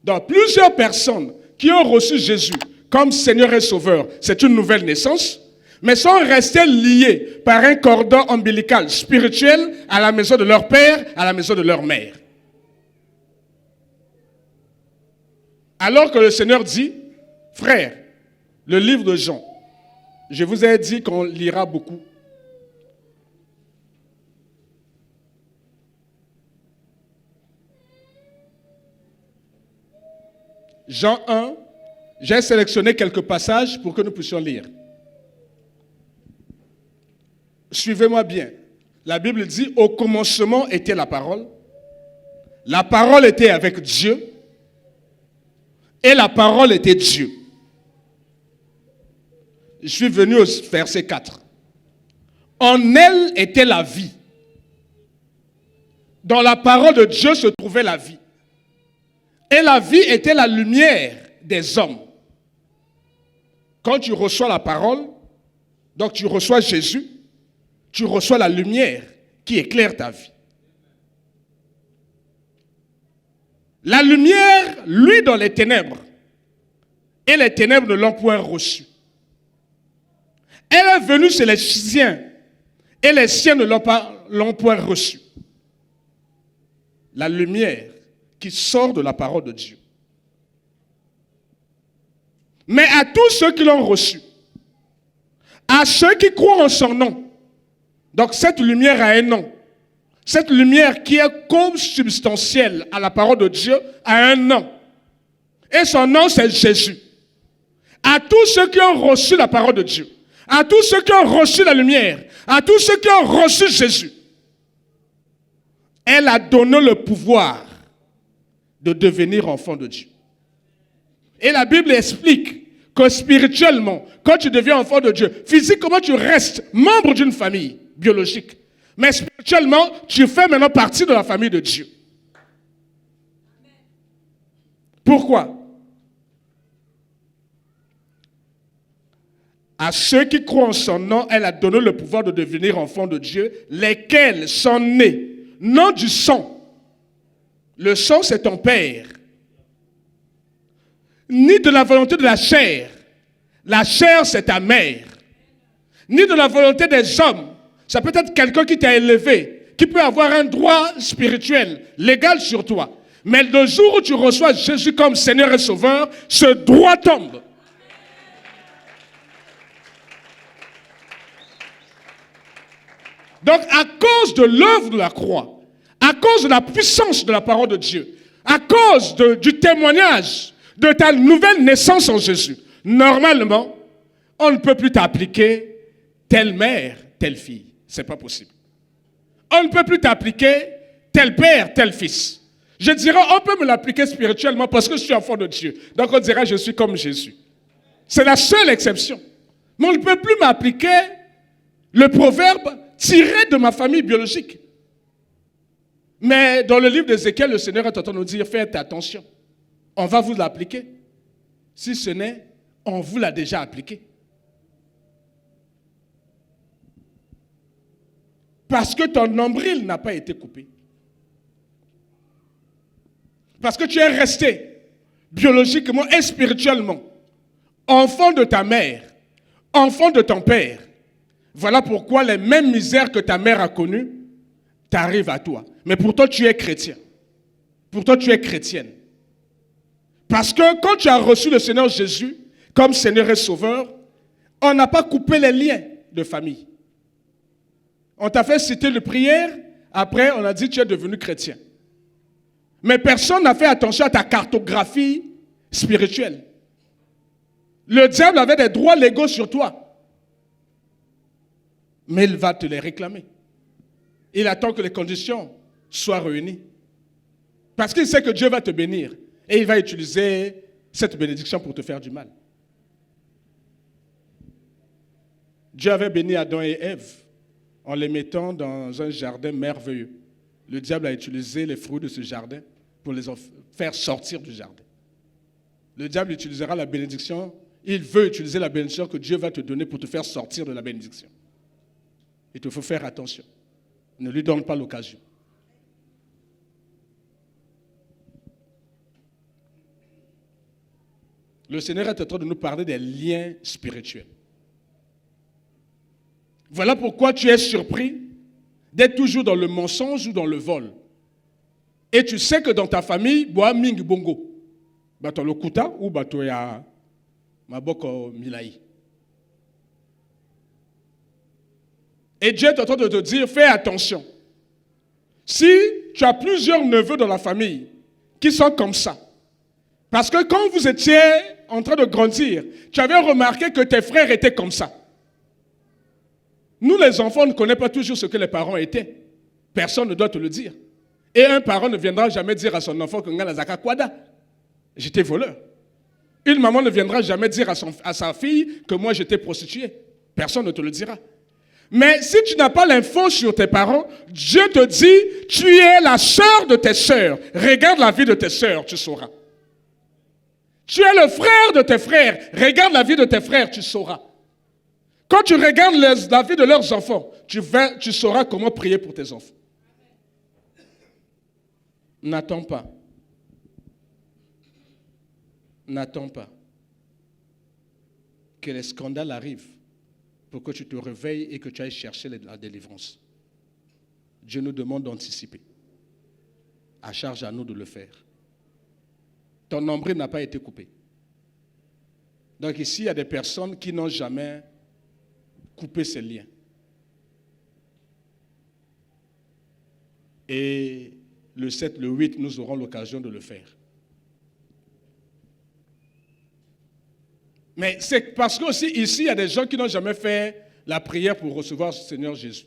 Donc plusieurs personnes qui ont reçu Jésus comme Seigneur et Sauveur, c'est une nouvelle naissance, mais sont restés liés par un cordon ombilical spirituel à la maison de leur père, à la maison de leur mère. Alors que le Seigneur dit, frère, le livre de Jean, je vous ai dit qu'on lira beaucoup. Jean 1, j'ai sélectionné quelques passages pour que nous puissions lire. Suivez-moi bien. La Bible dit, au commencement était la parole était avec Dieu, et la parole était Dieu. Je suis venu au verset 4. En elle était la vie. Dans la parole de Dieu se trouvait la vie. Et la vie était la lumière des hommes. Quand tu reçois la parole, donc tu reçois Jésus, tu reçois la lumière qui éclaire ta vie. La lumière, lui, dans les ténèbres, et les ténèbres ne l'ont point reçue. Elle est venue chez les siens, et les siens ne l'ont point reçue. La lumière qui sort de la parole de Dieu. Mais à tous ceux qui l'ont reçu, à ceux qui croient en son nom, donc cette lumière a un nom. Cette lumière qui est consubstantielle à la parole de Dieu a un nom. Et son nom c'est Jésus. À tous ceux qui ont reçu la parole de Dieu, à tous ceux qui ont reçu la lumière, à tous ceux qui ont reçu Jésus, elle a donné le pouvoir de devenir enfant de Dieu. Et la Bible explique que spirituellement, quand tu deviens enfant de Dieu, physiquement tu restes membre d'une famille biologique. Mais spirituellement, tu fais maintenant partie de la famille de Dieu. Pourquoi? À ceux qui croient en son nom, elle a donné le pouvoir de devenir enfants de Dieu, lesquels sont nés, non du sang. Le sang, c'est ton père. Ni de la volonté de la chair. La chair, c'est ta mère. Ni de la volonté des hommes. Ça peut être quelqu'un qui t'a élevé, qui peut avoir un droit spirituel, légal sur toi. Mais le jour où tu reçois Jésus comme Seigneur et Sauveur, ce droit tombe. Donc, à cause de l'œuvre de la croix, à cause de la puissance de la parole de Dieu, à cause du témoignage de ta nouvelle naissance en Jésus, normalement, on ne peut plus t'appliquer telle mère, telle fille. Ce n'est pas possible. On ne peut plus t'appliquer tel père, tel fils. Je dirais, on peut me l'appliquer spirituellement parce que je suis enfant de Dieu. Donc on dirait, je suis comme Jésus. C'est la seule exception. Mais on ne peut plus m'appliquer le proverbe tiré de ma famille biologique. Mais dans le livre d'Ézéchiel, le Seigneur est en train de nous dire, faites attention. On va vous l'appliquer. Si ce n'est, on vous l'a déjà appliqué. Parce que ton nombril n'a pas été coupé. Parce que tu es resté biologiquement et spirituellement enfant de ta mère, enfant de ton père. Voilà pourquoi les mêmes misères que ta mère a connues t'arrivent à toi. Mais pourtant tu es chrétien. Pourtant tu es chrétienne. Parce que quand tu as reçu le Seigneur Jésus comme Seigneur et Sauveur, on n'a pas coupé les liens de famille. On t'a fait citer de prière, après on a dit tu es devenu chrétien. Mais personne n'a fait attention à ta cartographie spirituelle. Le diable avait des droits légaux sur toi. Mais il va te les réclamer. Il attend que les conditions soient réunies. Parce qu'il sait que Dieu va te bénir. Et il va utiliser cette bénédiction pour te faire du mal. Dieu avait béni Adam et Ève en les mettant dans un jardin merveilleux. Le diable a utilisé les fruits de ce jardin pour les faire sortir du jardin. Le diable utilisera la bénédiction, il veut utiliser la bénédiction que Dieu va te donner pour te faire sortir de la bénédiction. Il te faut faire attention. Ne lui donne pas l'occasion. Le Seigneur est en train de nous parler des liens spirituels. Voilà pourquoi tu es surpris d'être toujours dans le mensonge ou dans le vol. Et tu sais que dans ta famille, boa mingi bongo. Bato le kuta ou bato ya maboko milai. Et Dieu est en train de te dire, fais attention. Si tu as plusieurs neveux dans la famille qui sont comme ça, parce que quand vous étiez en train de grandir, tu avais remarqué que tes frères étaient comme ça. Nous, les enfants, ne connaissons pas toujours ce que les parents étaient. Personne ne doit te le dire. Et un parent ne viendra jamais dire à son enfant que Ngalazaka Kwada, j'étais voleur. Une maman ne viendra jamais dire à sa fille que moi j'étais prostituée. Personne ne te le dira. Mais si tu n'as pas l'info sur tes parents, Dieu te dit, tu es la sœur de tes sœurs. Regarde la vie de tes sœurs, tu sauras. Tu es le frère de tes frères. Regarde la vie de tes frères, tu sauras. Quand tu regardes la vie de leurs enfants, tu sauras comment prier pour tes enfants. N'attends pas. N'attends pas que les scandales arrivent pour que tu te réveilles et que tu ailles chercher la délivrance. Dieu nous demande d'anticiper. À charge à nous de le faire. Ton nombril n'a pas été coupé. Donc ici, il y a des personnes qui n'ont jamais coupé ces liens. Et le 7, le 8, nous aurons l'occasion de le faire. Mais c'est parce que aussi ici, il y a des gens qui n'ont jamais fait la prière pour recevoir le Seigneur Jésus.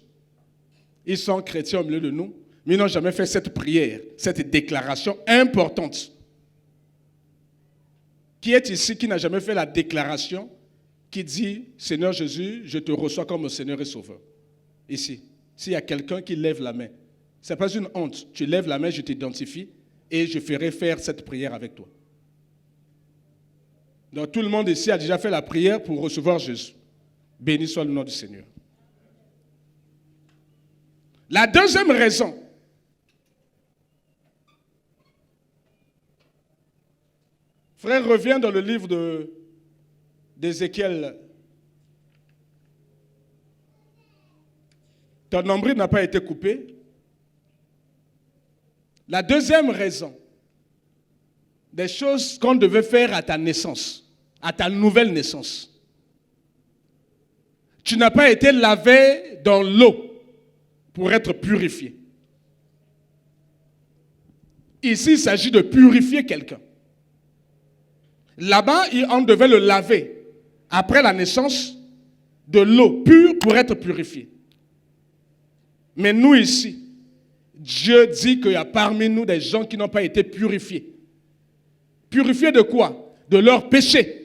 Ils sont chrétiens au milieu de nous, mais ils n'ont jamais fait cette prière, cette déclaration importante. Qui est ici, qui n'a jamais fait la déclaration qui dit, Seigneur Jésus, je te reçois comme mon Seigneur et Sauveur. Ici, s'il y a quelqu'un qui lève la main, ce n'est pas une honte. Tu lèves la main, je t'identifie et je ferai faire cette prière avec toi. Donc tout le monde ici a déjà fait la prière pour recevoir Jésus. Béni soit le nom du Seigneur. La deuxième raison, frère, reviens dans le livre d'Ézéchiel. Ton nombril n'a pas été coupé. La deuxième raison, des choses qu'on devait faire à ta naissance, à ta nouvelle naissance. Tu n'as pas été lavé dans l'eau pour être purifié. Ici, il s'agit de purifier quelqu'un. Là-bas, on devait le laver après la naissance de l'eau pure pour être purifié. Mais nous ici, Dieu dit qu'il y a parmi nous des gens qui n'ont pas été purifiés. Purifiés de quoi? De leurs péchés.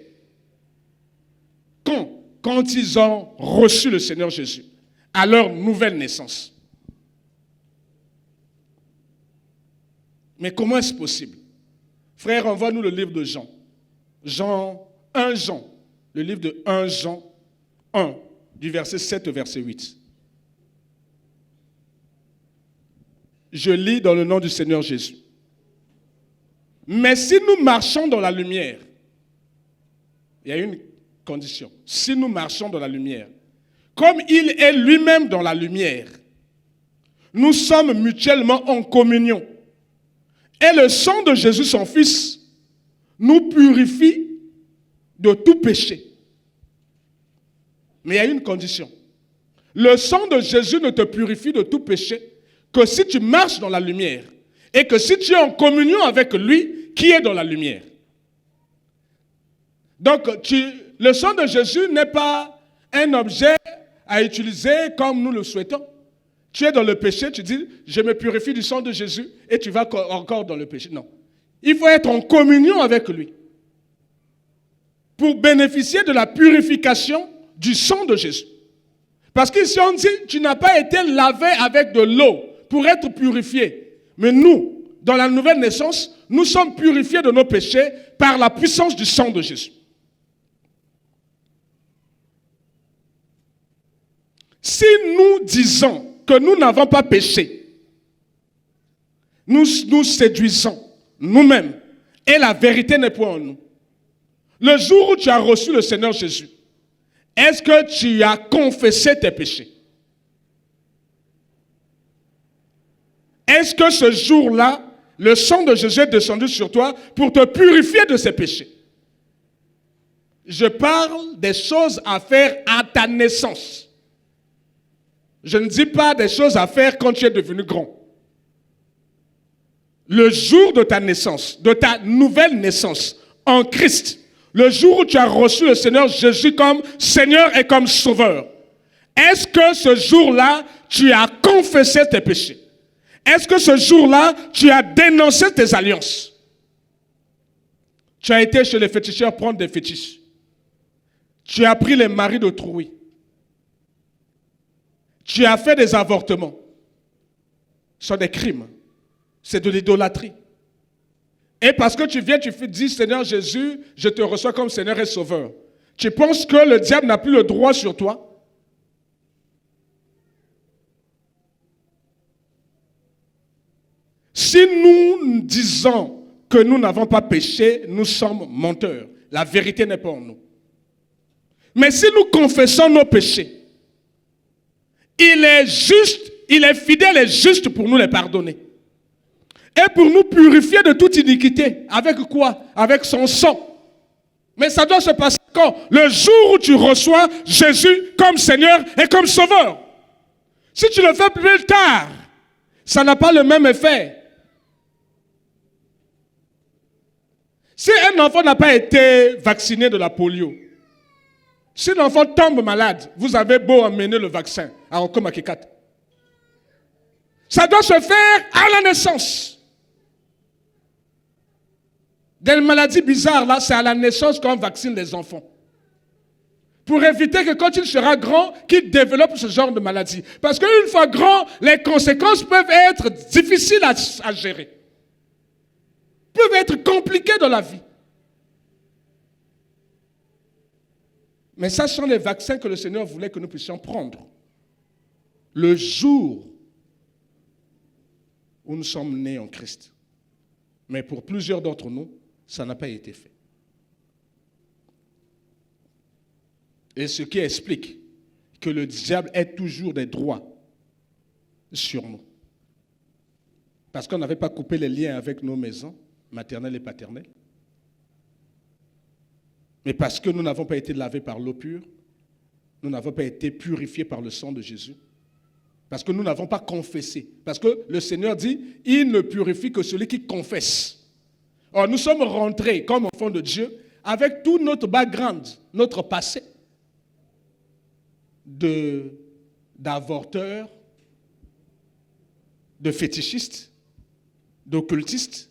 Quand ils ont reçu le Seigneur Jésus, à leur nouvelle naissance. Mais comment est-ce possible? Frère, envoie-nous le livre de Jean. Le livre de 1 Jean 1, du verset 7 au verset 8. Je lis dans le nom du Seigneur Jésus. Mais si nous marchons dans la lumière, il y a une condition. Si nous marchons dans la lumière, comme il est lui-même dans la lumière, nous sommes mutuellement en communion. Et le sang de Jésus, son Fils, nous purifie de tout péché. Mais il y a une condition. Le sang de Jésus ne te purifie de tout péché que si tu marches dans la lumière et que si tu es en communion avec lui qui est dans la lumière. Donc, le sang de Jésus n'est pas un objet à utiliser comme nous le souhaitons. Tu es dans le péché, tu dis, je me purifie du sang de Jésus et tu vas encore dans le péché. Non. Il faut être en communion avec lui pour bénéficier de la purification du sang de Jésus. Parce qu'ici on dit, tu n'as pas été lavé avec de l'eau pour être purifié. Mais nous, dans la nouvelle naissance, nous sommes purifiés de nos péchés par la puissance du sang de Jésus. Si nous disons que nous n'avons pas péché, nous nous séduisons nous-mêmes et la vérité n'est point en nous. Le jour où tu as reçu le Seigneur Jésus, est-ce que tu as confessé tes péchés? Est-ce que ce jour-là, le sang de Jésus est descendu sur toi pour te purifier de ces péchés? Je parle des choses à faire à ta naissance. Je ne dis pas des choses à faire quand tu es devenu grand. Le jour de ta naissance, de ta nouvelle naissance en Christ, le jour où tu as reçu le Seigneur Jésus comme Seigneur et comme Sauveur, est-ce que ce jour-là, tu as confessé tes péchés? Est-ce que ce jour-là, tu as dénoncé tes alliances? Tu as été chez les féticheurs prendre des fétiches. Tu as pris les maris d'autrui. Tu as fait des avortements. Ce sont des crimes. C'est de l'idolâtrie. Et parce que tu viens, tu dis, Seigneur Jésus, je te reçois comme Seigneur et Sauveur. Tu penses que le diable n'a plus le droit sur toi? Si nous disons que nous n'avons pas péché, nous sommes menteurs. La vérité n'est pas en nous. Mais si nous confessons nos péchés, il est juste, il est fidèle et juste pour nous les pardonner. Et pour nous purifier de toute iniquité. Avec quoi? Avec son sang. Mais ça doit se passer quand? Le jour où tu reçois Jésus comme Seigneur et comme Sauveur. Si tu le fais plus tard, ça n'a pas le même effet. Si un enfant n'a pas été vacciné de la polio, si l'enfant tombe malade, vous avez beau emmener le vaccin à Okomakikat. Ça doit se faire à la naissance. Des maladies bizarres, là, c'est à la naissance qu'on vaccine les enfants. Pour éviter que quand il sera grand, qu'il développe ce genre de maladie. Parce qu'une fois grand, les conséquences peuvent être difficiles à gérer. Peuvent être compliquées dans la vie. Mais ça sont les vaccins que le Seigneur voulait que nous puissions prendre. Le jour où nous sommes nés en Christ. Mais pour plusieurs d'entre nous, ça n'a pas été fait. Et ce qui explique que le diable ait toujours des droits sur nous. Parce qu'on n'avait pas coupé les liens avec nos maisons, maternelles et paternelles. Mais parce que nous n'avons pas été lavés par l'eau pure, nous n'avons pas été purifiés par le sang de Jésus. Parce que nous n'avons pas confessé. Parce que le Seigneur dit, il ne purifie que celui qui confesse. Or, nous sommes rentrés comme enfants de Dieu avec tout notre background, notre passé d'avorteurs, de fétichistes, d'occultistes,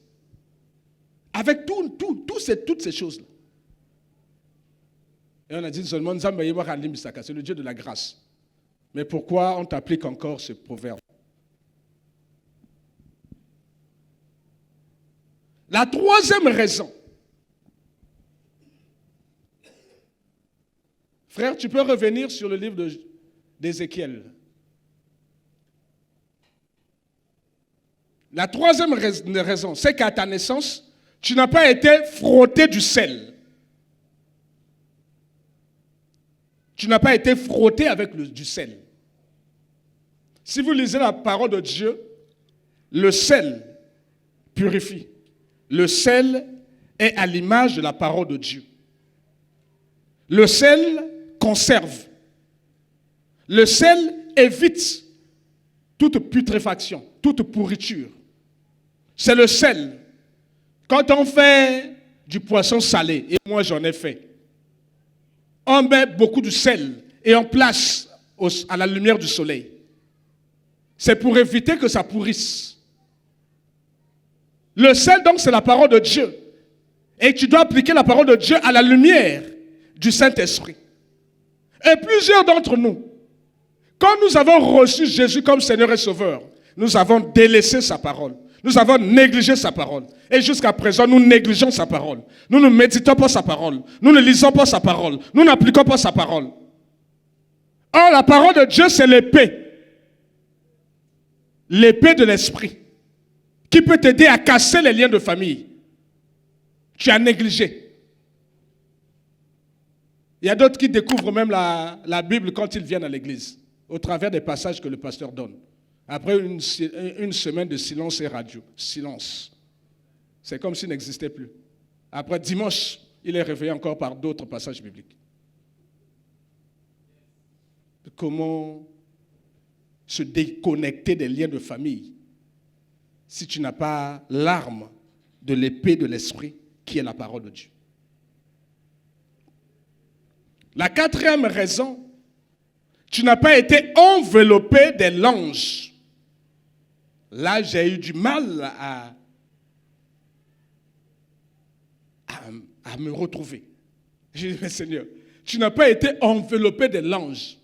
avec toutes ces choses-là. Et on a dit seulement, c'est le Dieu de la grâce. Mais pourquoi on t'applique encore ce proverbe? La troisième raison. Frère, tu peux revenir sur le livre d'Ézéchiel. La troisième raison, c'est qu'à ta naissance, tu n'as pas été frotté du sel. Tu n'as pas été frotté avec du sel. Si vous lisez la parole de Dieu, le sel purifie. Le sel est à l'image de la parole de Dieu. Le sel conserve. Le sel évite toute putréfaction, toute pourriture. C'est le sel. Quand on fait du poisson salé, et moi j'en ai fait, on met beaucoup de sel et on place à la lumière du soleil. C'est pour éviter que ça pourrisse. Le sel, donc, c'est la parole de Dieu. Et tu dois appliquer la parole de Dieu à la lumière du Saint-Esprit. Et plusieurs d'entre nous, Quand nous avons reçu Jésus comme Seigneur et Sauveur, nous avons délaissé sa parole. Nous avons négligé sa parole. Et jusqu'à présent, nous négligeons sa parole. Nous ne méditons pas sa parole. Nous ne lisons pas sa parole. Nous n'appliquons pas sa parole. Or, la parole de Dieu, c'est l'épée. L'épée de l'esprit. Qui peut t'aider à casser les liens de famille. Tu as négligé. Il y a d'autres qui découvrent même la Bible quand ils viennent à l'église. Au travers des passages que le pasteur donne. Après une semaine de silence et radio. Silence. C'est comme s'il n'existait plus. Après dimanche, il est réveillé encore par d'autres passages bibliques. Comment se déconnecter des liens de famille si tu n'as pas l'arme de l'épée de l'esprit qui est la parole de Dieu. La quatrième raison, tu n'as pas été enveloppé des langes. Là, j'ai eu du mal à me retrouver. J'ai dit, mais Seigneur, tu n'as pas été enveloppé des langes.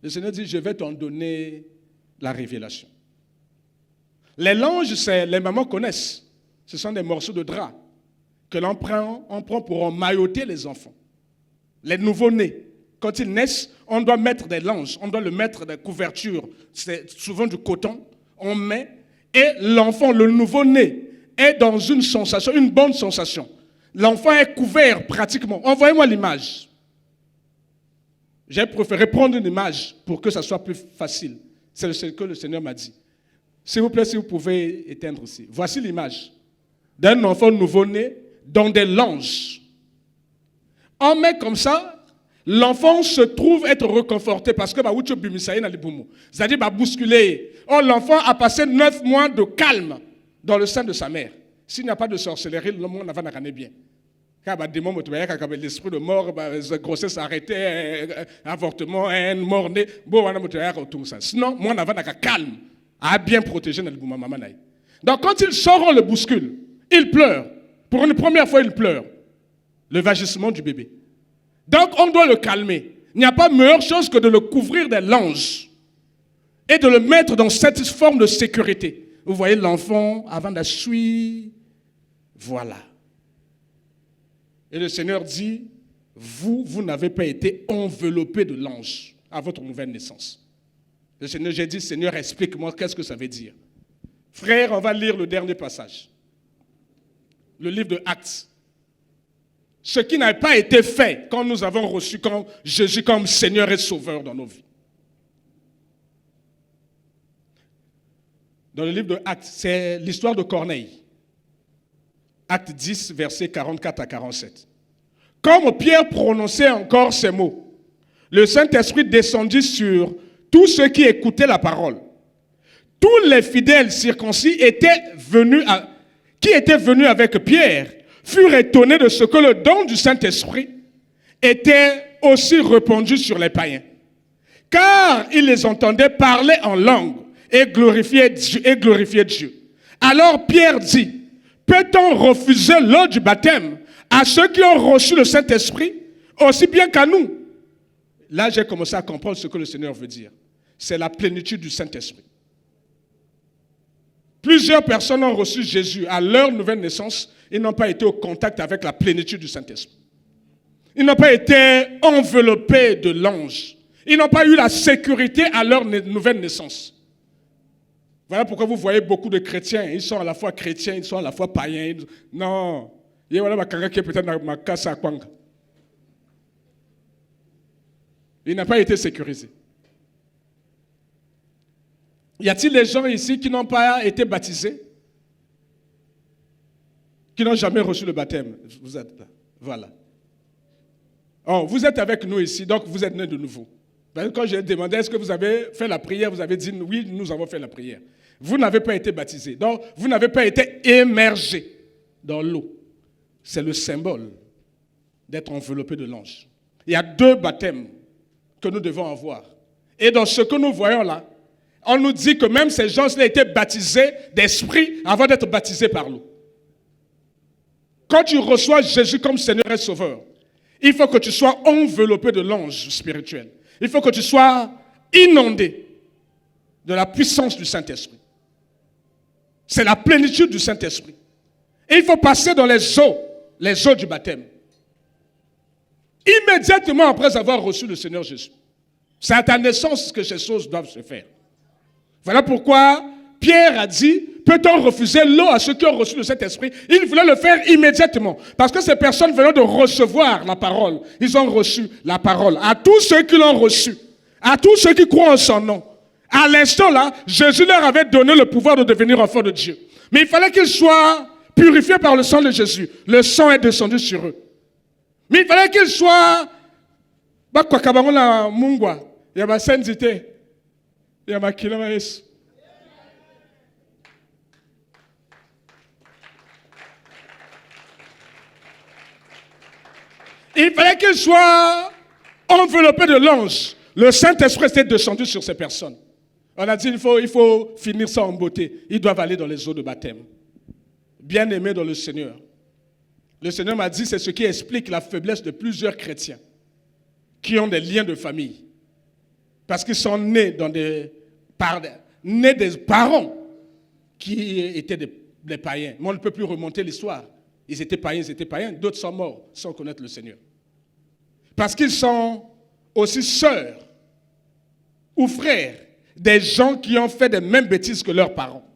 Le Seigneur dit, je vais t'en donner la révélation. Les langes, les mamans connaissent. Ce sont des morceaux de drap que l'on prend pour emmailloter les enfants. Les nouveau-nés, quand ils naissent, on doit mettre des langes, on doit le mettre des couvertures, c'est souvent du coton, on met, et l'enfant, le nouveau-né, est dans une sensation, une bonne sensation. L'enfant est couvert pratiquement. Envoyez-moi l'image. J'ai préféré prendre une image pour que ça soit plus facile. C'est ce que le Seigneur m'a dit. S'il vous plaît, si vous pouvez éteindre aussi. Voici l'image d'un enfant nouveau-né dans des langes. On met comme ça, l'enfant se trouve être réconforté parce que c'est-à-dire bousculer. Or, l'enfant a passé 9 mois de calme dans le sein de sa mère. S'il n'y a pas de sorcellerie, le monde va gagner bien. Quand l'esprit de mort, grossesse arrêtée, avortement, mort-né, sinon, moi, on va calme, à bien protéger notre maman. Donc, quand il sort, on le bouscule. Il pleure. Pour une première fois, il pleure. Le vagissement du bébé. Donc, on doit le calmer. Il n'y a pas meilleure chose que de le couvrir des langes et de le mettre dans cette forme de sécurité. Vous voyez l'enfant avant d'assuyer. Voilà. Et le Seigneur dit, vous n'avez pas été enveloppé de l'ange à votre nouvelle naissance. Le Seigneur, j'ai dit, Seigneur, explique-moi qu'est-ce que ça veut dire. Frère, on va lire le dernier passage. Le livre de Actes. Ce qui n'a pas été fait quand nous avons reçu Jésus comme Seigneur et Sauveur dans nos vies. Dans le livre de Actes, c'est l'histoire de Corneille. Acte 10, versets 44 à 47. Comme Pierre prononçait encore ces mots, le Saint-Esprit descendit sur tous ceux qui écoutaient la parole. Tous les fidèles circoncis qui étaient venus avec Pierre furent étonnés de ce que le don du Saint-Esprit était aussi répandu sur les païens. Car ils les entendaient parler en langue et glorifier Dieu. Alors Pierre dit, peut-on refuser l'eau du baptême à ceux qui ont reçu le Saint-Esprit aussi bien qu'à nous? Là, j'ai commencé à comprendre ce que le Seigneur veut dire. C'est la plénitude du Saint-Esprit. Plusieurs personnes ont reçu Jésus à leur nouvelle naissance. Ils n'ont pas été au contact avec la plénitude du Saint-Esprit. Ils n'ont pas été enveloppés de l'ange. Ils n'ont pas eu la sécurité à leur nouvelle naissance. Voilà pourquoi vous voyez beaucoup de chrétiens. Ils sont à la fois chrétiens, ils sont à la fois païens. Non. Il y a quelqu'un qui est peut-être dans ma casse à Kwanga. Il n'a pas été sécurisé. Y a-t-il des gens ici qui n'ont pas été baptisés? Qui n'ont jamais reçu le baptême? Vous êtes là. Voilà. Oh, vous êtes avec nous ici, donc vous êtes nés de nouveau. Quand j'ai demandé, est-ce que vous avez fait la prière? Vous avez dit, oui, nous avons fait la prière. Vous n'avez pas été baptisé. Donc, vous n'avez pas été émergé dans l'eau. C'est le symbole d'être enveloppé de l'ange. Il y a 2 baptêmes que nous devons avoir. Et dans ce que nous voyons là, on nous dit que même ces gens-là étaient baptisés d'esprit avant d'être baptisés par l'eau. Quand tu reçois Jésus comme Seigneur et Sauveur, il faut que tu sois enveloppé de l'ange spirituel. Il faut que tu sois inondé de la puissance du Saint-Esprit. C'est la plénitude du Saint-Esprit. Et il faut passer dans les eaux du baptême. Immédiatement après avoir reçu le Seigneur Jésus. C'est à ta naissance que ces choses doivent se faire. Voilà pourquoi Pierre a dit, peut-on refuser l'eau à ceux qui ont reçu le Saint-Esprit? Il voulait le faire immédiatement. Parce que ces personnes venaient de recevoir la parole. Ils ont reçu la parole. À tous ceux qui l'ont reçu, à tous ceux qui croient en son nom, à l'instant là, Jésus leur avait donné le pouvoir de devenir enfants de Dieu. Mais il fallait qu'ils soient purifiés par le sang de Jésus. Le sang est descendu sur eux. Mais il fallait qu'ils soient... Il y a ma senzité. Il y a ma kilomètre. Il fallait qu'ils soient enveloppés de l'ange. Le Saint-Esprit était descendu sur ces personnes. On a dit il faut finir ça en beauté. Ils doivent aller dans les eaux de baptême. Bien-aimés dans le Seigneur. Le Seigneur m'a dit c'est ce qui explique la faiblesse de plusieurs chrétiens qui ont des liens de famille. Parce qu'ils sont nés des parents qui étaient des païens. Mais on ne peut plus remonter l'histoire. Ils étaient païens, d'autres sont morts sans connaître le Seigneur. Parce qu'ils sont aussi sœurs ou frères des gens qui ont fait les mêmes bêtises que leurs parents.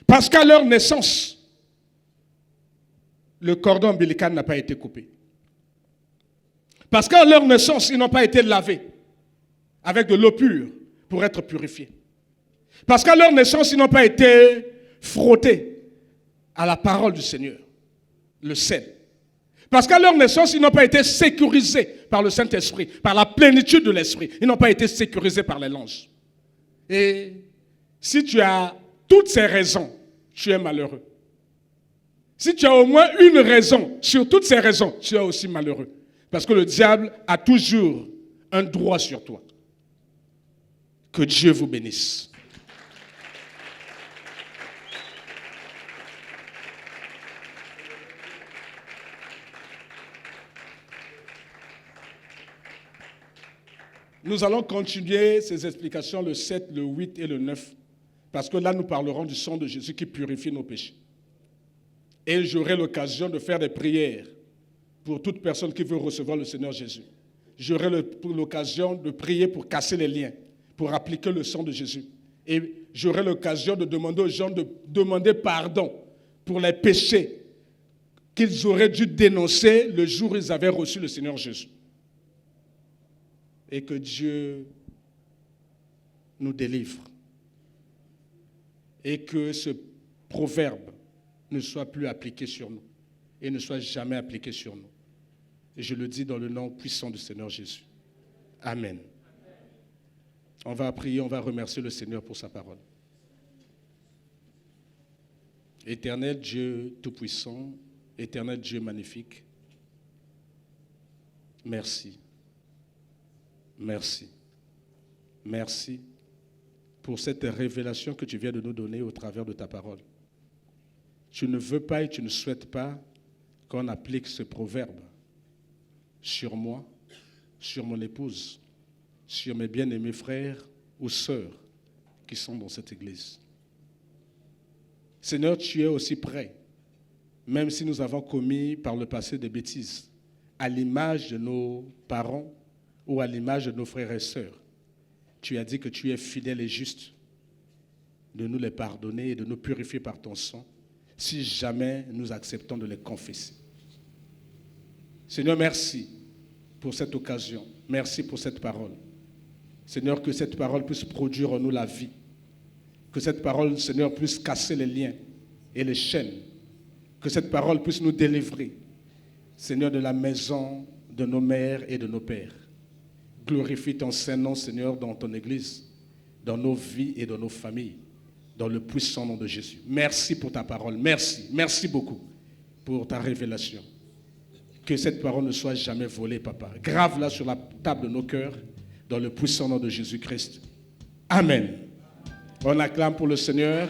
Parce qu'à leur naissance, le cordon ombilical n'a pas été coupé. Parce qu'à leur naissance, ils n'ont pas été lavés avec de l'eau pure pour être purifiés. Parce qu'à leur naissance, ils n'ont pas été frottés à la parole du Seigneur, le sel. Parce qu'à leur naissance, ils n'ont pas été sécurisés par le Saint-Esprit, par la plénitude de l'Esprit. Ils n'ont pas été sécurisés par les anges. Et si tu as toutes ces raisons, tu es malheureux. Si tu as au moins une raison, sur toutes ces raisons, tu es aussi malheureux. Parce que le diable a toujours un droit sur toi. Que Dieu vous bénisse. Nous allons continuer ces explications le 7, le 8 et le 9. Parce que là, nous parlerons du sang de Jésus qui purifie nos péchés. Et j'aurai l'occasion de faire des prières pour toute personne qui veut recevoir le Seigneur Jésus. J'aurai l'occasion de prier pour casser les liens, pour appliquer le sang de Jésus. Et j'aurai l'occasion de demander aux gens de demander pardon pour les péchés qu'ils auraient dû dénoncer le jour où ils avaient reçu le Seigneur Jésus. Et que Dieu nous délivre. Et que ce proverbe ne soit plus appliqué sur nous. Et ne soit jamais appliqué sur nous. Et je le dis dans le nom puissant du Seigneur Jésus. Amen. On va prier, on va remercier le Seigneur pour sa parole. Éternel Dieu tout-puissant, éternel Dieu magnifique, merci. Merci. Merci pour cette révélation que tu viens de nous donner au travers de ta parole. Tu ne veux pas et tu ne souhaites pas qu'on applique ce proverbe sur moi, sur mon épouse, sur mes bien-aimés frères ou sœurs qui sont dans cette église. Seigneur, tu es aussi prêt, même si nous avons commis par le passé des bêtises, à l'image de nos parents ou à l'image de nos frères et sœurs. Tu as dit que tu es fidèle et juste de nous les pardonner et de nous purifier par ton sang, si jamais nous acceptons de les confesser. Seigneur, merci pour cette occasion. Merci pour cette parole. Seigneur, que cette parole puisse produire en nous la vie. Que cette parole, Seigneur, puisse casser les liens et les chaînes. Que cette parole puisse nous délivrer, Seigneur, de la maison de nos mères et de nos pères. Glorifie ton Saint-Nom, Seigneur, dans ton Église, dans nos vies et dans nos familles, dans le puissant nom de Jésus. Merci pour ta parole. Merci. Merci beaucoup pour ta révélation. Que cette parole ne soit jamais volée, Papa. Grave-la sur la table de nos cœurs, dans le puissant nom de Jésus-Christ. Amen. On acclame pour le Seigneur.